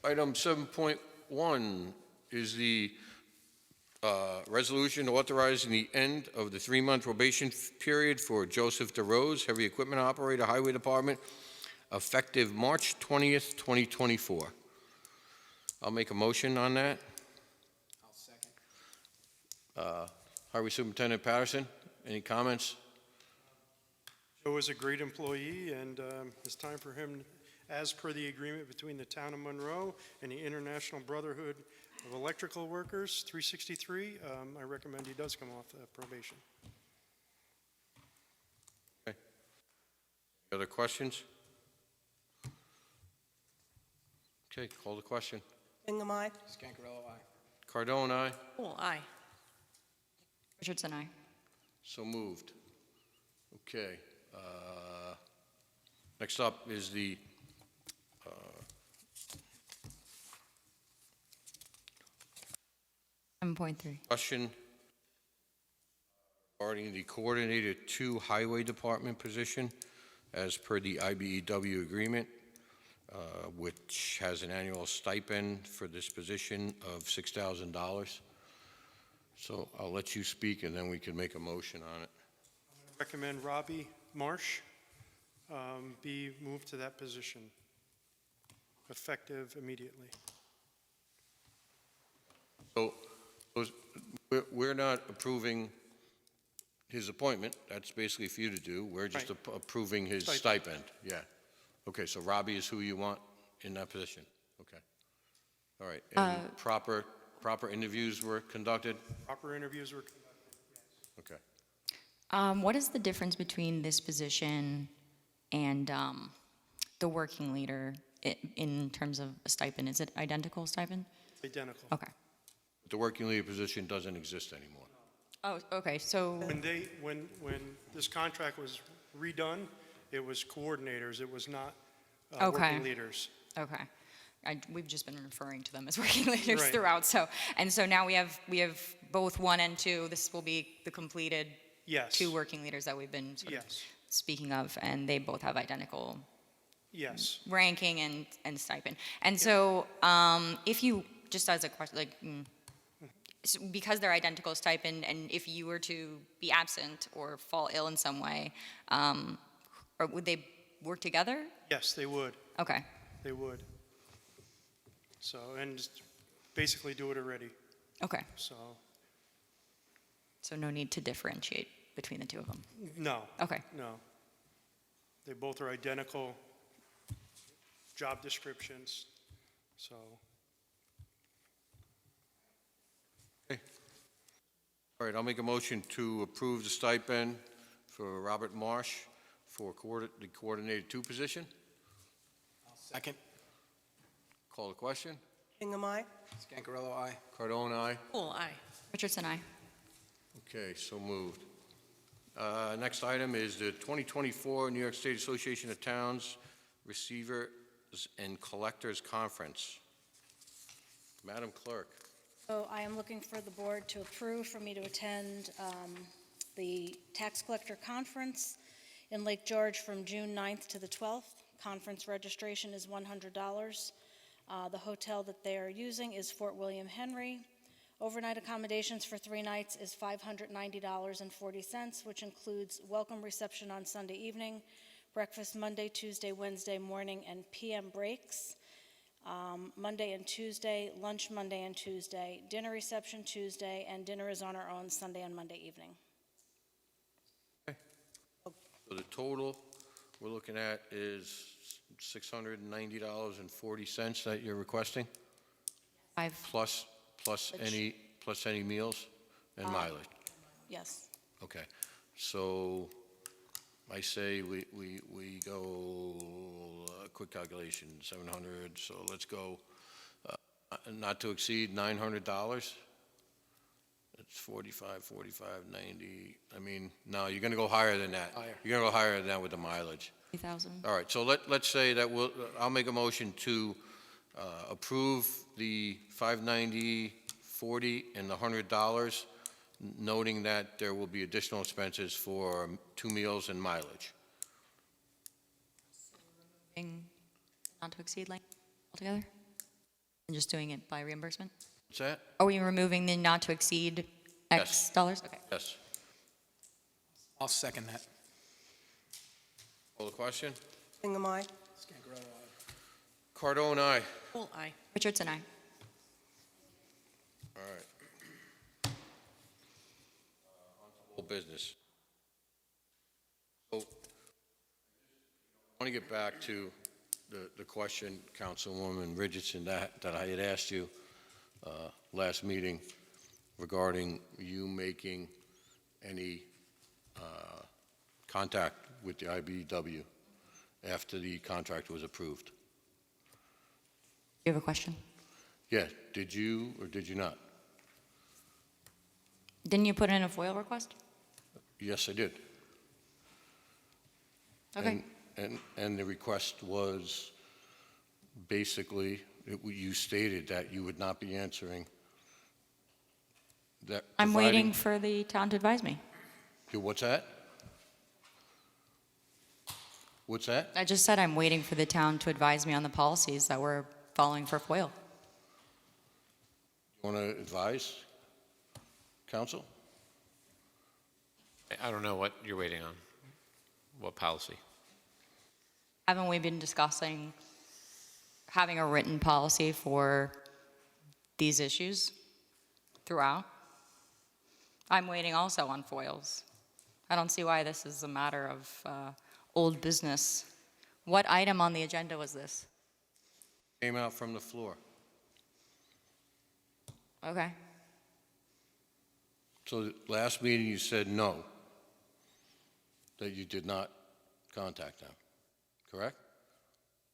Item 7.1 is the resolution authorizing the end of the 3-month probation period for Joseph DeRose, Heavy Equipment Operator, Highway Department, effective March 20th, 2024. I'll make a motion on that.
I'll second.
Highway Superintendent Patterson, any comments?
Joe is a great employee, and it's time for him, as per the agreement between the town of Monroe and the International Brotherhood of Electrical Workers, 363, I recommend he does come off probation.
Okay. Other questions? Okay, call the question.
Hingham, aye.
Scancarello, aye.
Cardone, aye?
Poole, aye.
Richardson, aye.
So moved. Okay. Next up is the
7.3.
question regarding the Coordinator 2 Highway Department position as per the IBEW agreement, which has an annual stipend for this position of $6,000. So I'll let you speak, and then we can make a motion on it.
Recommend Robbie Marsh be moved to that position, effective immediately.
So we're not approving his appointment. That's basically for you to do. We're just
Right.
approving his stipend. Yeah. Okay, so Robbie is who you want in that position? Okay. All right. And proper interviews were conducted?
Proper interviews were conducted, yes.
Okay.
What is the difference between this position and the working leader in terms of a stipend? Is it identical stipend?
Identical.
Okay.
The working leader position doesn't exist anymore.
Oh, okay, so,
When this contract was redone, it was coordinators, it was not
Okay.
working leaders.
okay. We've just been referring to them as working leaders
Right.
throughout, so now we have both 1 and 2. This will be the completed
Yes.
2 working leaders that we've been sort of
Yes,
speaking of, and they both have identical
yes.
ranking and stipend. And so, if you, just as a question, like, because they're identical stipend, and if you were to be absent or fall ill in some way, or would they work together?
Yes, they would,
Okay,
they would. So, and just basically do it already,
okay.
so,
So no need to differentiate between the 2 of them.
no.
Okay.
No. They both are identical job descriptions, so.
All right, I'll make a motion to approve the stipend for Robert Marsh for the coordinated 2 position.
Second.
Call the question.
Hingham, aye.
Scancarello, aye.
Cardone, aye.
Poole, aye.
Richardson, aye.
Okay, so moved. Next item is the 2024 New York State Association of Towns Receivers and Collectors Conference. Madam Clerk.
So I am looking for the board to approve for me to attend the Tax Collector Conference in Lake George from June 9th to the 12th. Conference registration is $100. The hotel that they are using is Fort William Henry. Overnight accommodations for 3 nights is $590.40, which includes welcome reception on Sunday evening, breakfast Monday, Tuesday, Wednesday morning, and PM breaks. Monday and Tuesday, lunch Monday and Tuesday, dinner reception Tuesday, and dinner is on our own Sunday and Monday evening.
So the total we're looking at is $690.40 that you're requesting,
5.
plus any meals and mileage.
Yes.
Okay, so I say we go, quick calculation, 700, so let's go, not to exceed $900. It's 45, 90. I mean, no, you're gonna go higher than that.
Higher.
You're gonna go higher than that with the mileage.
3,000.
All right, so let's say that I'll make a motion to approve the $590.40 and the $100, noting that there will be additional expenses for 2 meals and mileage.
Not to exceed length altogether? And just doing it by reimbursement?
What's that?
Are we removing the not to exceed X
Yes.
dollars? Okay.
Yes.
I'll second that.
Call the question?
Hingham, aye.
Scancarello, aye.
Cardone, aye.
Poole, aye.
Richardson, aye.
All right. On to whole business. So, I want to get back to the question, Councilwoman Richardson, that I had asked you last meeting regarding you making any contact with the IBEW after the contract was approved.
You have a question?
Yeah, did you or did you not?
Didn't you put in a FOIL request?
Yes, I did.
Okay.
And the request was basically, you stated that you would not be answering that.
I'm waiting for the town to advise me.
What's that? What's that?
I just said I'm waiting for the town to advise me on the policies that we're following for FOIL.
You want to advise, council?
I don't know what you're waiting on. What policy?
Haven't we been discussing having a written policy for these issues throughout? I'm waiting also on FOILs. I don't see why this is a matter of old business. What item on the agenda was this?
Came out from the floor.
Okay.
So last meeting you said no. that you did not contact them, correct?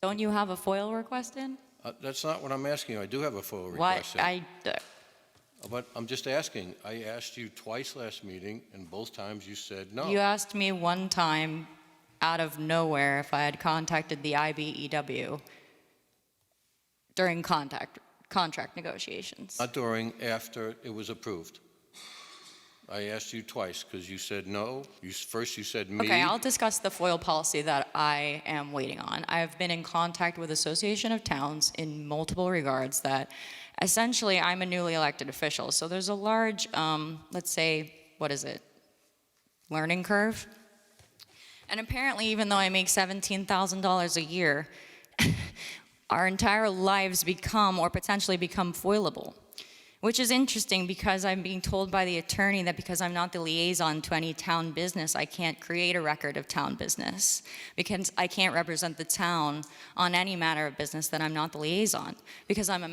Don't you have a FOIL request in?
That's not what I'm asking you. I do have a FOIL
What,
request in. But I'm just asking. I asked you twice last meeting, and both times you said no.
You asked me one time out of nowhere if I had contacted the IBEW during contract negotiations.
Not during, after it was approved. I asked you twice because you said no. First you said me.
Okay, I'll discuss the FOIL policy that I am waiting on. I've been in contact with Association of Towns in multiple regards that essentially I'm a newly elected official. So there's a large, let's say, what is it? Learning curve. And apparently, even though I make $17,000 a year, our entire lives become or potentially become foilable. Which is interesting because I'm being told by the attorney that because I'm not the liaison to any town business, I can't create a record of town business. Because I can't represent the town on any matter of business that I'm not the liaison. Because I'm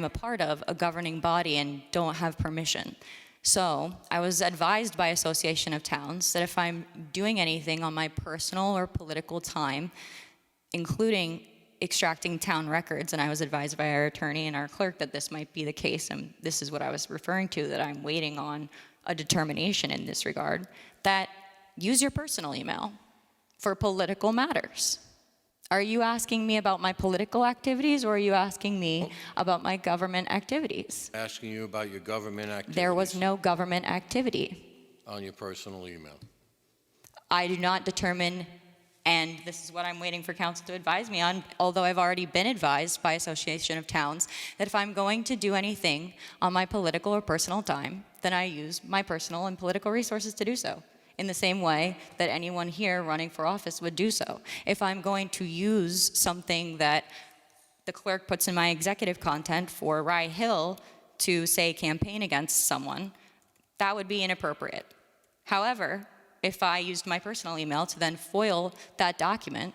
a part of a governing body and don't have permission. So I was advised by Association of Towns that if I'm doing anything on my personal or political time, including extracting town records, and I was advised by our attorney and our clerk that this might be the case, and this is what I was referring to, that I'm waiting on a determination in this regard, that use your personal email for political matters. Are you asking me about my political activities, or are you asking me about my government activities?
Asking you about your government activities.
There was no government activity.
On your personal email.
I do not determine, and this is what I'm waiting for council to advise me on, although I've already been advised by Association of Towns, that if I'm going to do anything on my political or personal time, then I use my personal and political resources to do so, in the same way that anyone here running for office would do so. If I'm going to use something that the clerk puts in my executive content for Rye Hill to, say, campaign against someone, that would be inappropriate. However, if I used my personal email to then foil that document,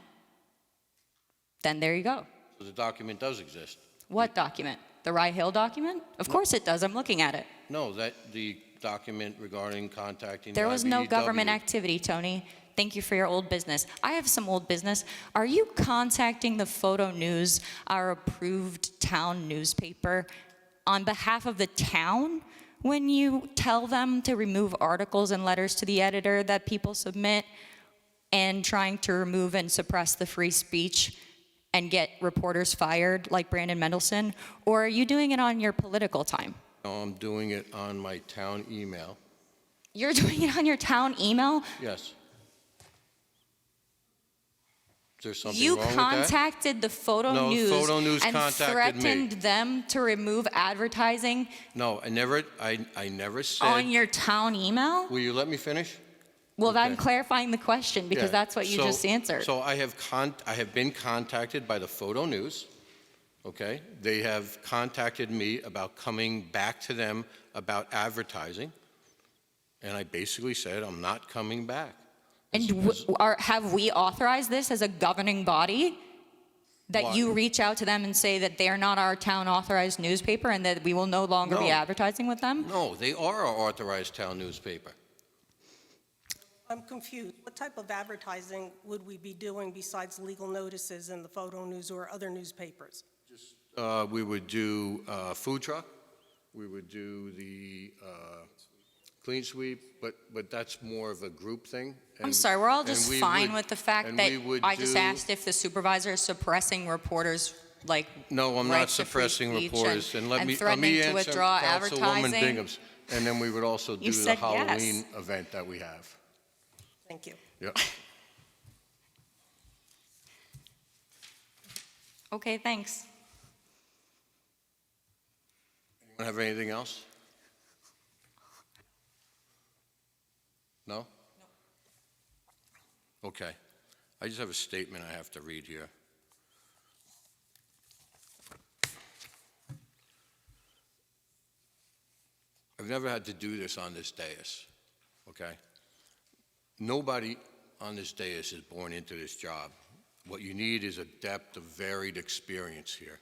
then there you go.
So the document does exist.
What document? The Rye Hill document? Of course it does. I'm looking at it.
No, that the document regarding contacting
There
the
was no
IBEW.
government activity, Tony. Thank you for your old business. I have some old business. Are you contacting the Photo News, our approved town newspaper, on behalf of the town when you tell them to remove articles and letters to the editor that people submit and trying to remove and suppress the free speech and get reporters fired like Brandon Mendelson? Or are you doing it on your political time?
No, I'm doing it on my town email.
You're doing it on your town email?
Yes. Is there something
You
wrong with that?
contacted the Photo
No,
News
Photo News
and
contacted
threatened
me.
them to remove advertising
No, I never said.
on your town email?
Will you let me finish?
Well,
Okay.
I'm clarifying the question because
Yeah.
that's what you
So-
just answered.
So I have been contacted by the Photo News, okay? They have contacted me about coming back to them about advertising, and I basically said, I'm not coming back.
And have we authorized this as a governing body? That
What?
you reach out to them and say that they're not our town authorized newspaper and that we will no longer be
No.
advertising with them?
No, they are our authorized town newspaper.
I'm confused. What type of advertising would we be doing besides legal notices in the Photo News or other newspapers?
We would do food truck, we would do the clean sweep, but that's more of a group thing.
I'm
and-
sorry, we're all
and
just
we
fine
would-
with the fact
and
that
we would
I just
do-
asked if the supervisor is suppressing reporters, like,
No, I'm not
rights to free
suppressing
speech
reporters, and let
and
me
threatening to
answer
withdraw
Councilwoman
advertising?
Bingham's, and then we would also do
You
the
said yes.
Halloween event that we have.
Thank you.
Yep.
Okay, thanks.
Anyone have anything else? No? Okay. I just have a statement I have to read here. I've never had to do this on this dais, okay? Nobody on this dais is born into this job. What you need is a depth of varied experience here.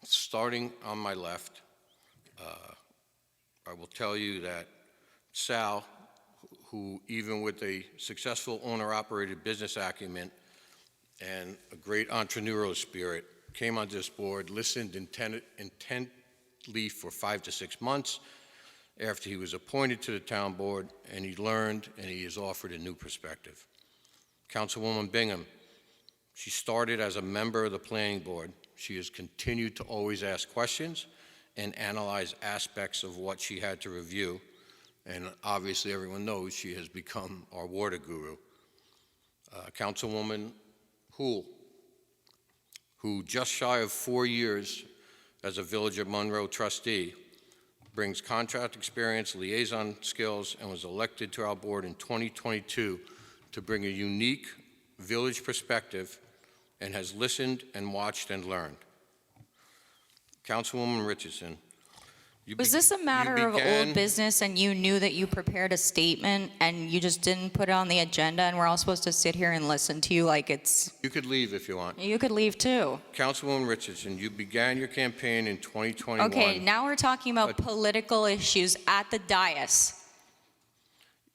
Starting on my left, I will tell you that Sal, who, even with a successful owner-operated business acumen and a great entrepreneurial spirit, came on this board, listened intently for 5 to 6 months after he was appointed to the town board, and he learned and he is offered a new perspective. Councilwoman Bingham, she started as a member of the planning board. She has continued to always ask questions and analyze aspects of what she had to review. And obviously, everyone knows she has become our water guru. Councilwoman Hool, who just shy of 4 years as a Village of Monroe trustee, brings contract experience, liaison skills, and was elected to our board in 2022 to bring a unique village perspective and has listened and watched and learned. Councilwoman Richardson.
Was this a matter of old business and you knew that you prepared a statement and you just didn't put it on the agenda and we're all supposed to sit here and listen to you like it's...
You could leave if you want.
You could leave too.
Councilwoman Richardson, you began your campaign in 2021.
Okay, now we're talking about political issues at the dais.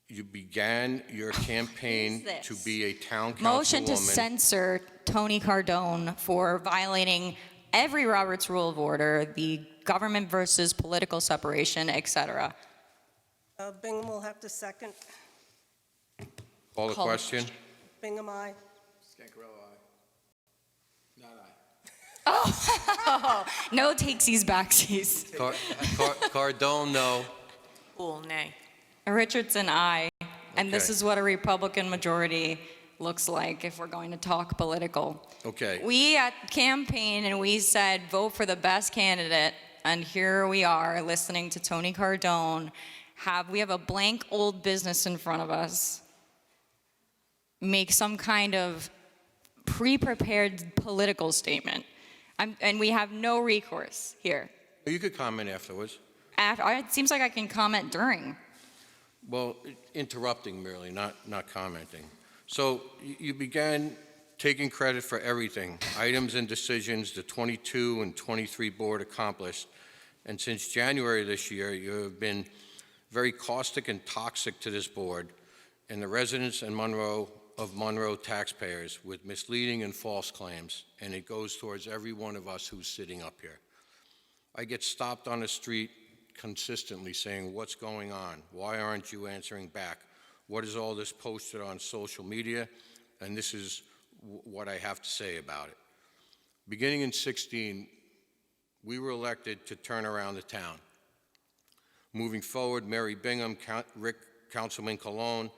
You began your campaign
What is
to
this?
be a town councilwoman.
Motion to censor Tony Cardone for violating every Robert's Rule of Order, the government versus political separation, etc.
Bingham will have to second.
Call the
Call the
question.
Bingham, aye.
Scancarello, aye. Not aye.
No takesies, backsies.
Cardone, no.
Cool, nay.
Richardson, aye. And this
Okay.
is what a Republican majority looks like if we're going to talk political.
Okay.
We at campaign and we said vote for the best candidate, and here we are listening to Tony Cardone. We have a blank old business in front of us. Make some kind of pre-prepared political statement. And we have no recourse here.
You could comment afterwards.
It seems like I can comment during.
Well, interrupting merely, not commenting. So you began taking credit for everything, items and decisions the 22 and 23 board accomplished. And since January this year, you have been very caustic and toxic to this board and the residents of Monroe taxpayers with misleading and false claims. And it goes towards every one of us who's sitting up here. I get stopped on the street consistently saying, what's going on? Why aren't you answering back? What is all this posted on social media? And this is what I have to say about it. Beginning in 16, we were elected to turn around the town. Moving forward, Mary Bingham, Councilman Colon,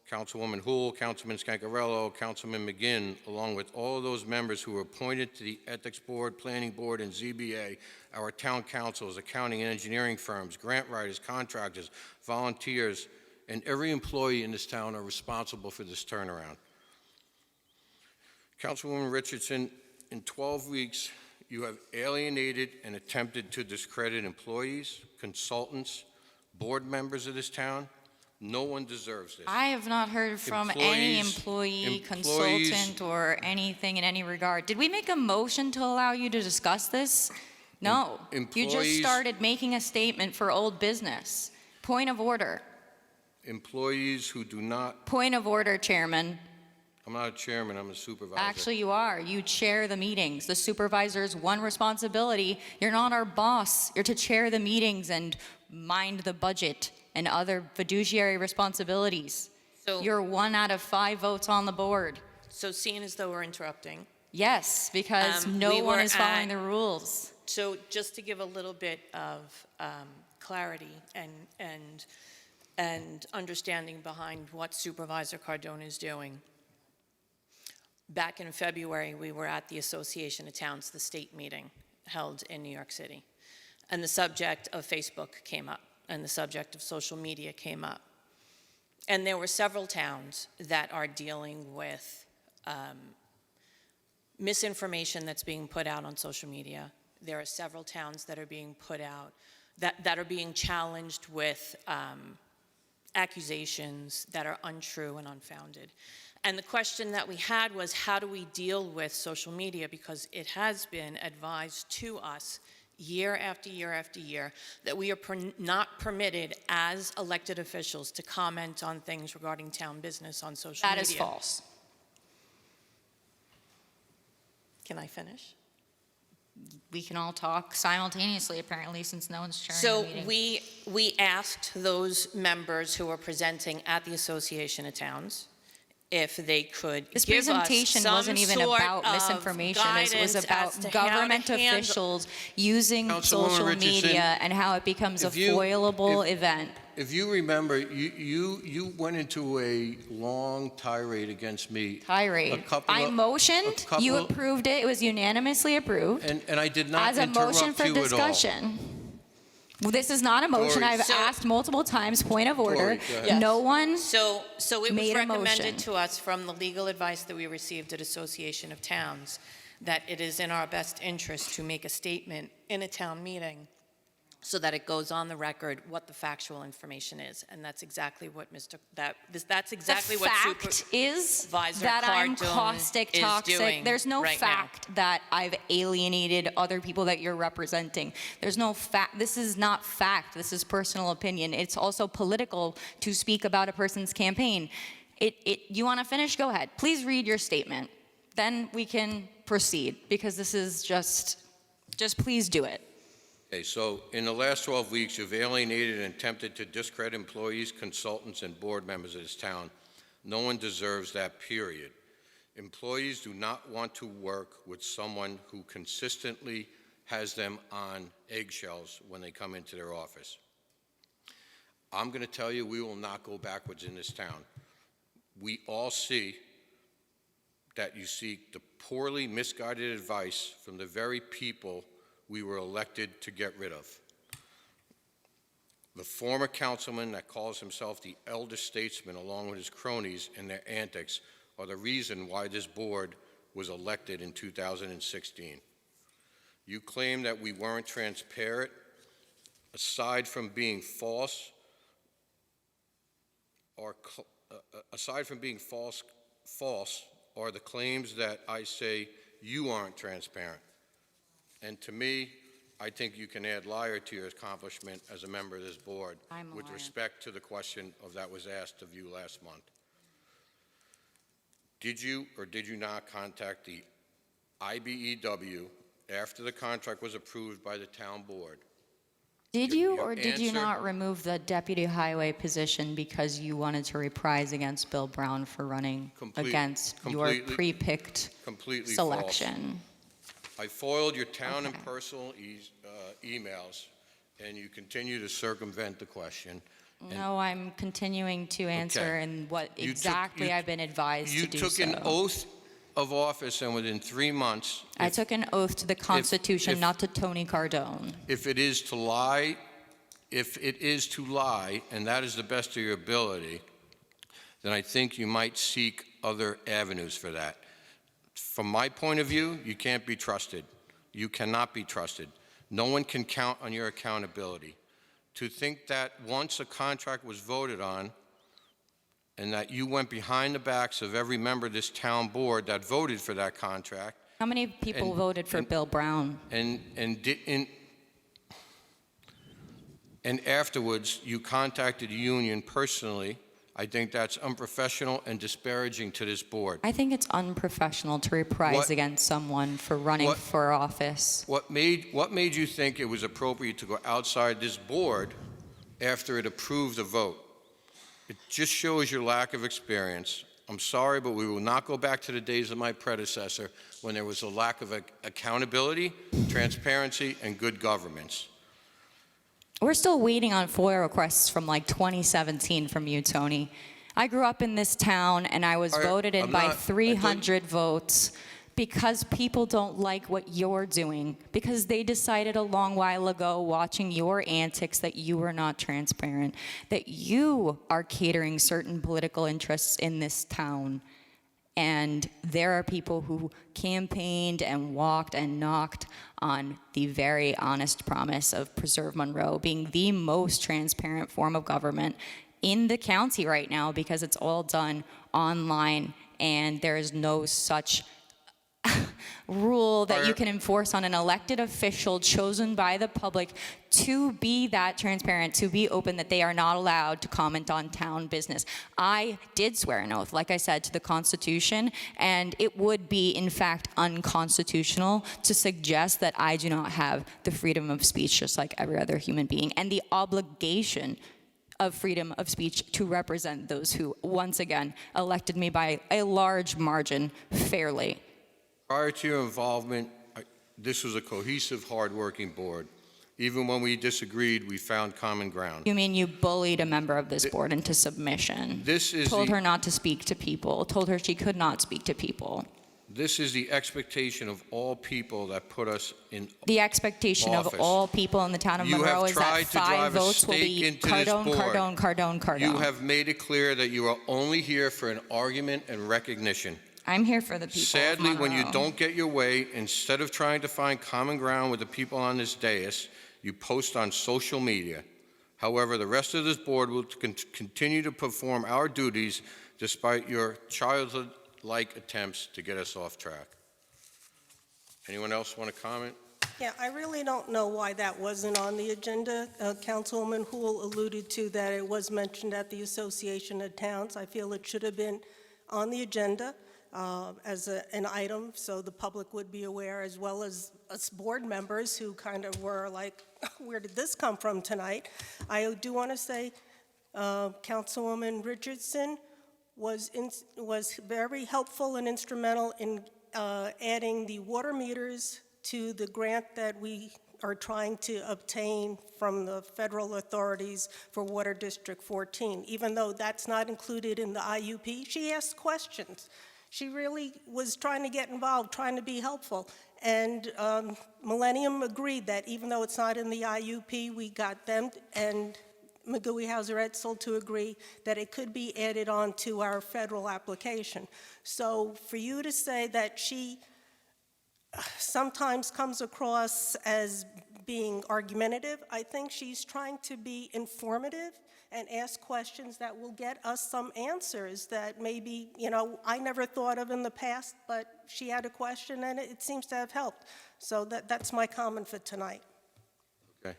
Councilwoman Hool, Councilman Scancarello, Councilman McGinn, along with all of those members who were appointed to the Ethics Board, Planning Board, and ZBA, our town councils, accounting and engineering firms, grant writers, contractors, volunteers, and every employee in this town are responsible for this turnaround. Councilwoman Richardson, in 12 weeks, you have alienated and attempted to discredit employees, consultants, board members of this town. No one deserves this.
I have not heard from any employee, consultant, or anything in any regard. Did we make a motion to allow you to discuss this? No. You just started making a statement for old business. Point of order.
Employees who do not,
Point of order, Chairman.
I'm not a chairman, I'm a supervisor.
Actually, you are. You chair the meetings. The supervisor's one responsibility. You're not our boss. You're to chair the meetings and mind the budget and other fiduciary responsibilities.
So-
You're 1 out of 5 votes on the board.
So seeing as though we're interrupting,
Yes, because no
we
one
were
is following
at-
the rules.
so just to give a little bit of clarity and understanding behind what Supervisor Cardone is doing. Back in February, we were at the Association of Towns, the state meeting held in New York City. And the subject of Facebook came up, and the subject of social media came up. And there were several towns that are dealing with misinformation that's being put out on social media. There are several towns that are being put out, that are being challenged with accusations that are untrue and unfounded. And the question that we had was, how do we deal with social media? Because it has been advised to us, year after year after year, that we are not permitted as elected officials to comment on things regarding town business on social media.
That is false.
Can I finish?
We can all talk simultaneously, apparently, since no one's sharing
So
the meeting.
we asked those members who were presenting at the Association of Towns if they could
This
give us
presentation
some
wasn't even
sort
about
of
misinformation. It was
guidance as
about
to how to
government
handle-
officials using
Councilwoman
social
Richardson,
media and how it becomes a
if you-
foilable
if-
event.
If you remember, you went into a long tirade against me.
Tirade. I
a
motioned,
couple
you
of-
approved it, it was unanimously approved
And I did not
as a motion
interrupt
for
you at all.
discussion. Well, this is not a motion.
Dory.
I've
So-
asked multiple times, point of order.
Dory, go ahead.
No one,
So it was
made a
recommended
motion.
to us from the legal advice that we received at Association of Towns that it is in our best interest to make a statement in a town meeting so that it goes on the record what the factual information is. And that's exactly what that's exactly
the
what
fact is
Supervisor
that I'm
Cardone
caustic,
is
toxic.
doing
There's no
right now.
fact that I've alienated other people that you're representing. There's no fact. This is not fact. This is personal opinion. It's also political to speak about a person's campaign. You want to finish? Go ahead. Please read your statement. Then we can proceed, because this is just please do it.
Okay, so in the last 12 weeks, you've alienated and attempted to discredit employees, consultants, and board members of this town. No one deserves that, period. Employees do not want to work with someone who consistently has them on eggshells when they come into their office. I'm going to tell you, we will not go backwards in this town. We all see that you seek the poorly misguided advice from the very people we were elected to get rid of. The former councilman that calls himself the elder statesman, along with his cronies and their antics, are the reason why this board was elected in 2016. You claim that we weren't transparent. Aside from being false, false are the claims that I say you aren't transparent. And to me, I think you can add liar to your accomplishment as a member of this board
I'm a
with
liar.
respect to the question that was asked of you last month. Did you or did you not contact the IBEW after the contract was approved by the town board?
Did
Your-
you
your
or did you
answer-
not remove the deputy highway position because you wanted to reprise against Bill Brown for running against your
completely-
pre-picked
Completely false.
selection?
I foiled your town and
Okay.
personal emails, and you continue to circumvent the question.
No, I'm continuing to answer
Okay.
in what
You took-
exactly
you-
I've been advised
You
to do
took
so.
an oath of office, and within 3 months,
I took an oath to the Constitution,
if-
not to Tony Cardone.
if it is to lie, and that is the best of your ability, then I think you might seek other avenues for that. From my point of view, you can't be trusted. You cannot be trusted. No one can count on your accountability. To think that once a contract was voted on, and that you went behind the backs of every member of this town board that voted for that contract,
How many people
And-
voted for Bill Brown?
and afterwards, you contacted the union personally, I think that's unprofessional and disparaging to this board.
I think it's unprofessional to reprise
What-
against someone for running
what-
for office.
What made you think it was appropriate to go outside this board after it approved a vote? It just shows your lack of experience. I'm sorry, but we will not go back to the days of my predecessor when there was a lack of accountability, transparency, and good governance.
We're still waiting on FOIA requests from like 2017 from you, Tony. I grew up in this town and I was
All right,
voted in
I'm
by
not- I
300 votes because people don't like what you're doing, because they decided a long while ago, watching your antics, that you were not transparent, that you are catering certain political interests in this town. And there are people who campaigned and walked and knocked on the very honest promise of Preserve Monroe being the most transparent form of government in the county right now, because it's all done online and there is no such rule that you
Are-
can enforce on an elected official chosen by the public to be that transparent, to be open, that they are not allowed to comment on town business. I did swear an oath, like I said, to the Constitution, and it would be, in fact, unconstitutional to suggest that I do not have the freedom of speech just like every other human being, and the obligation of freedom of speech to represent those who, once again, elected me by a large margin fairly.
Prior to your involvement, this was a cohesive, hardworking board. Even when we disagreed, we found common ground.
You mean you bullied a member of this board into submission?
This is
Told
the-
her not to speak to people, told her she could not speak to people.
This is the expectation of all people that put us in.
The expectation of
Office.
all people in the town of
You
Monroe
have
is that
tried to
5
drive a
votes will
stake
be
into this
Cardone,
board.
Cardone, Cardone, Cardone.
You have made it clear that you are only here for an argument and recognition.
I'm here for the people
Sadly,
of
when you
Monroe.
don't get your way, instead of trying to find common ground with the people on this dais, you post on social media. However, the rest of this board will continue to perform our duties despite your childhood-like attempts to get us off track. Anyone else want to comment?
Yeah, I really don't know why that wasn't on the agenda. Councilwoman Houle alluded to that it was mentioned at the Association of Towns. I feel it should have been on the agenda as an item so the public would be aware, as well as us board members who kind of were like, where did this come from tonight? I do want to say Councilwoman Richardson was very helpful and instrumental in adding the water meters to the grant that we are trying to obtain from the federal authorities for Water District 14. Even though that's not included in the IUP, she asked questions. She really was trying to get involved, trying to be helpful. And Millennium agreed that even though it's not in the IUP, we got them and McGooey Hauser Edsel to agree that it could be added on to our federal application. So for you to say that she sometimes comes across as being argumentative, I think she's trying to be informative and ask questions that will get us some answers that maybe, I never thought of in the past, but she had a question and it seems to have helped. So that's my comment for tonight.
Okay.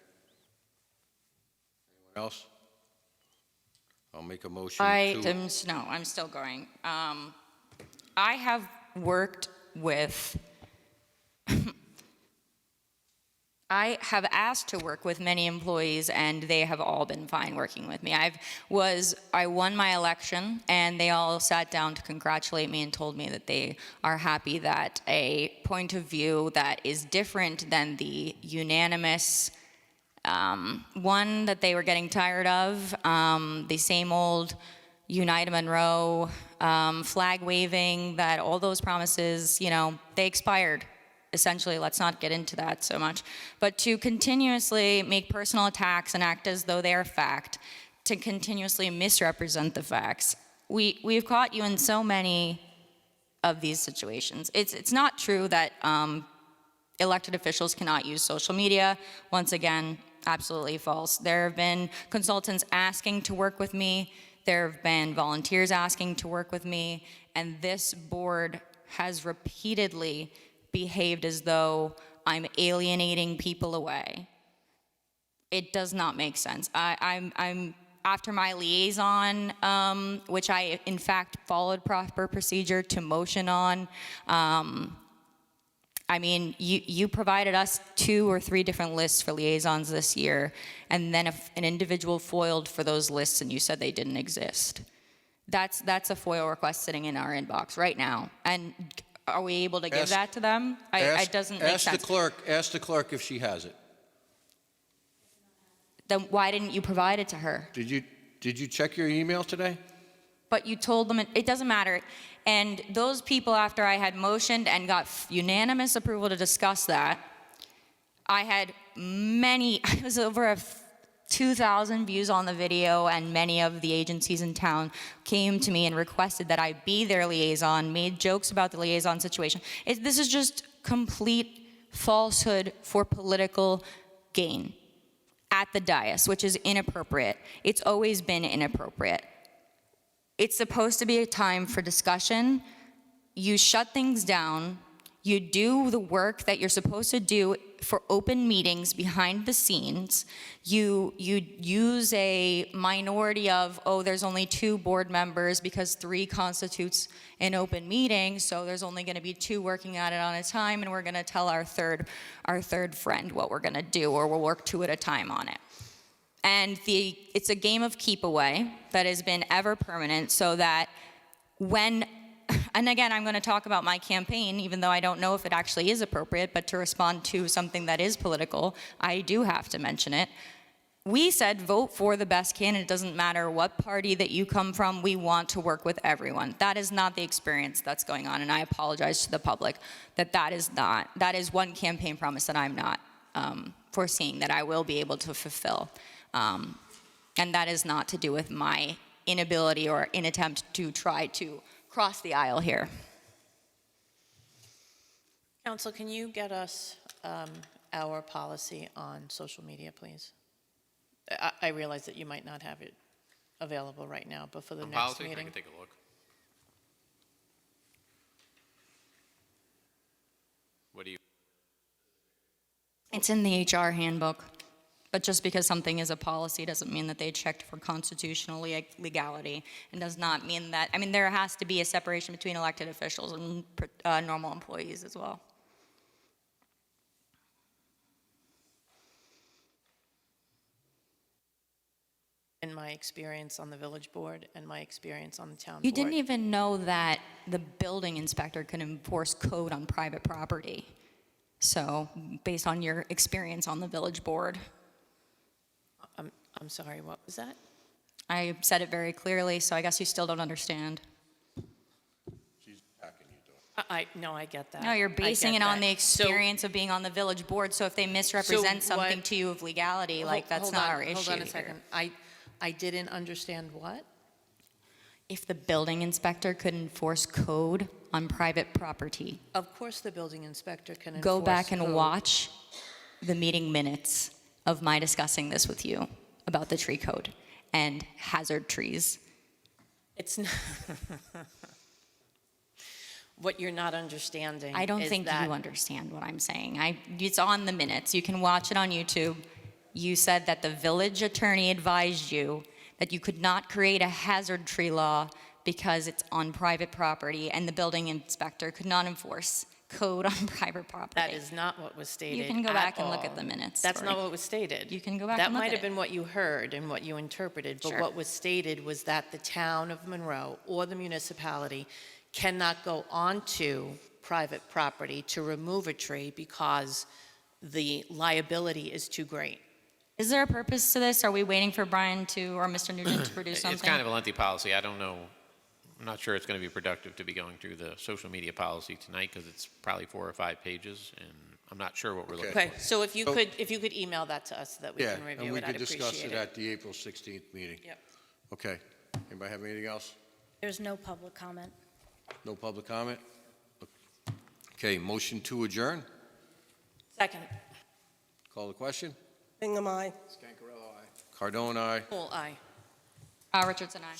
Anyone else? I'll make a motion
No, I'm still going. I have worked with, I have asked to work with many employees and they have all been fine working with me. I won my election and they all sat down to congratulate me and told me that they are happy that a point of view that is different than the unanimous one that they were getting tired of, the same old Unite Monroe, flag waving, that all those promises, they expired. Essentially, let's not get into that so much. But to continuously make personal attacks and act as though they are fact, to continuously misrepresent the facts. We've caught you in so many of these situations. It's not true that elected officials cannot use social media. Once again, absolutely false. There have been consultants asking to work with me. There have been volunteers asking to work with me. And this board has repeatedly behaved as though I'm alienating people away. It does not make sense. I'm after my liaison, which I in fact followed proper procedure to motion on. You provided us 2 or 3 different lists for liaisons this year, and then an individual foiled for those lists and you said they didn't exist. That's a FOIL request sitting in our inbox right now. And are we able to give that to them? It doesn't make sense.
Ask the clerk if she has it.
Then why didn't you provide it to her?
Did you check your email today?
But you told them it doesn't matter. And those people, after I had motioned and got unanimous approval to discuss that, I was over 2,000 views on the video, and many of the agencies in town came to me and requested that I be their liaison, made jokes about the liaison situation. This is just complete falsehood for political gain at the dais, which is inappropriate. It's always been inappropriate. It's supposed to be a time for discussion. You shut things down. You do the work that you're supposed to do for open meetings behind the scenes. You use a minority of, oh, there's only 2 board members because 3 constitutes an open meeting, so there's only going to be 2 working at it on a time, and we're going to tell our third friend what we're going to do, or we'll work 2 at a time on it. And it's a game of keep away that has been ever permanent, so that when, and again, I'm going to talk about my campaign, even though I don't know if it actually is appropriate, but to respond to something that is political, I do have to mention it. We said vote for the best candidate. It doesn't matter what party that you come from, we want to work with everyone. That is not the experience that's going on, and I apologize to the public that is one campaign promise that I'm not foreseeing that I will be able to fulfill. And that is not to do with my inability or an attempt to try to cross the aisle here.
Council, can you get us our policy on social media, please? I realize that you might not have it available right now, but for the
On
next
policy, I
meeting.
can take a look. What do you?
It's in the HR handbook, but just because something is a policy doesn't mean that they checked for constitutional legality, and does not mean that, I mean, there has to be a separation between elected officials and normal employees as well.
In my experience on the village board and my experience on the town board.
You didn't even know that the building inspector can enforce code on private property. So, based on your experience on the village board.
I'm sorry, what was that?
I said it very clearly, so I guess you still don't understand.
She's backing you, Dawn.
No, I get that.
No, you're
I
basing
get
it on
that.
the experience of being on the village board, so if they misrepresent
So
something
what-
to you of legality, like, that's
Hold
not
on,
our issue
Hold on a
here.
second. I didn't understand what?
If the building inspector could enforce code on private property,
Of course, the building inspector can enforce
go back and
code.
watch the meeting minutes of my discussing this with you about the tree code and hazard trees.
It's not. What you're not understanding
I don't
is
think
that
you understand what I'm saying. It's on the minutes. You can watch it on YouTube. You said that the village attorney advised you that you could not create a hazard tree law because it's on private property, and the building inspector could not enforce code on private property.
That is not what was stated.
You can go
at
back and look
all.
at the minutes.
That's
Lori.
not what was stated.
You can go back
That
and look
might
at
have
it.
been what you heard and what you interpreted, but
Sure.
what was stated was that the town of Monroe or the municipality cannot go onto private property to remove a tree because the liability is too great.
Is there a purpose to this? Are we waiting for Brian or Mr. Nugent to produce something?
It's kind of a lengthy policy. I don't know. I'm not sure it's going to be productive to be going through the social media policy tonight because it's probably 4 or 5 pages, and I'm not sure what we're looking
Okay,
for.
so if you could email that to us so that we
Yeah,
can review
and we
it, I'd
could discuss
appreciate
it
it.
at the April 16th meeting.
Yep.
Okay. Anybody have anything else?
There's no public comment.
No public comment? Okay, motion to adjourn?
Second.
Call the question?
Bingham, aye.
Cardone, aye.
Full aye.
Richardson, aye.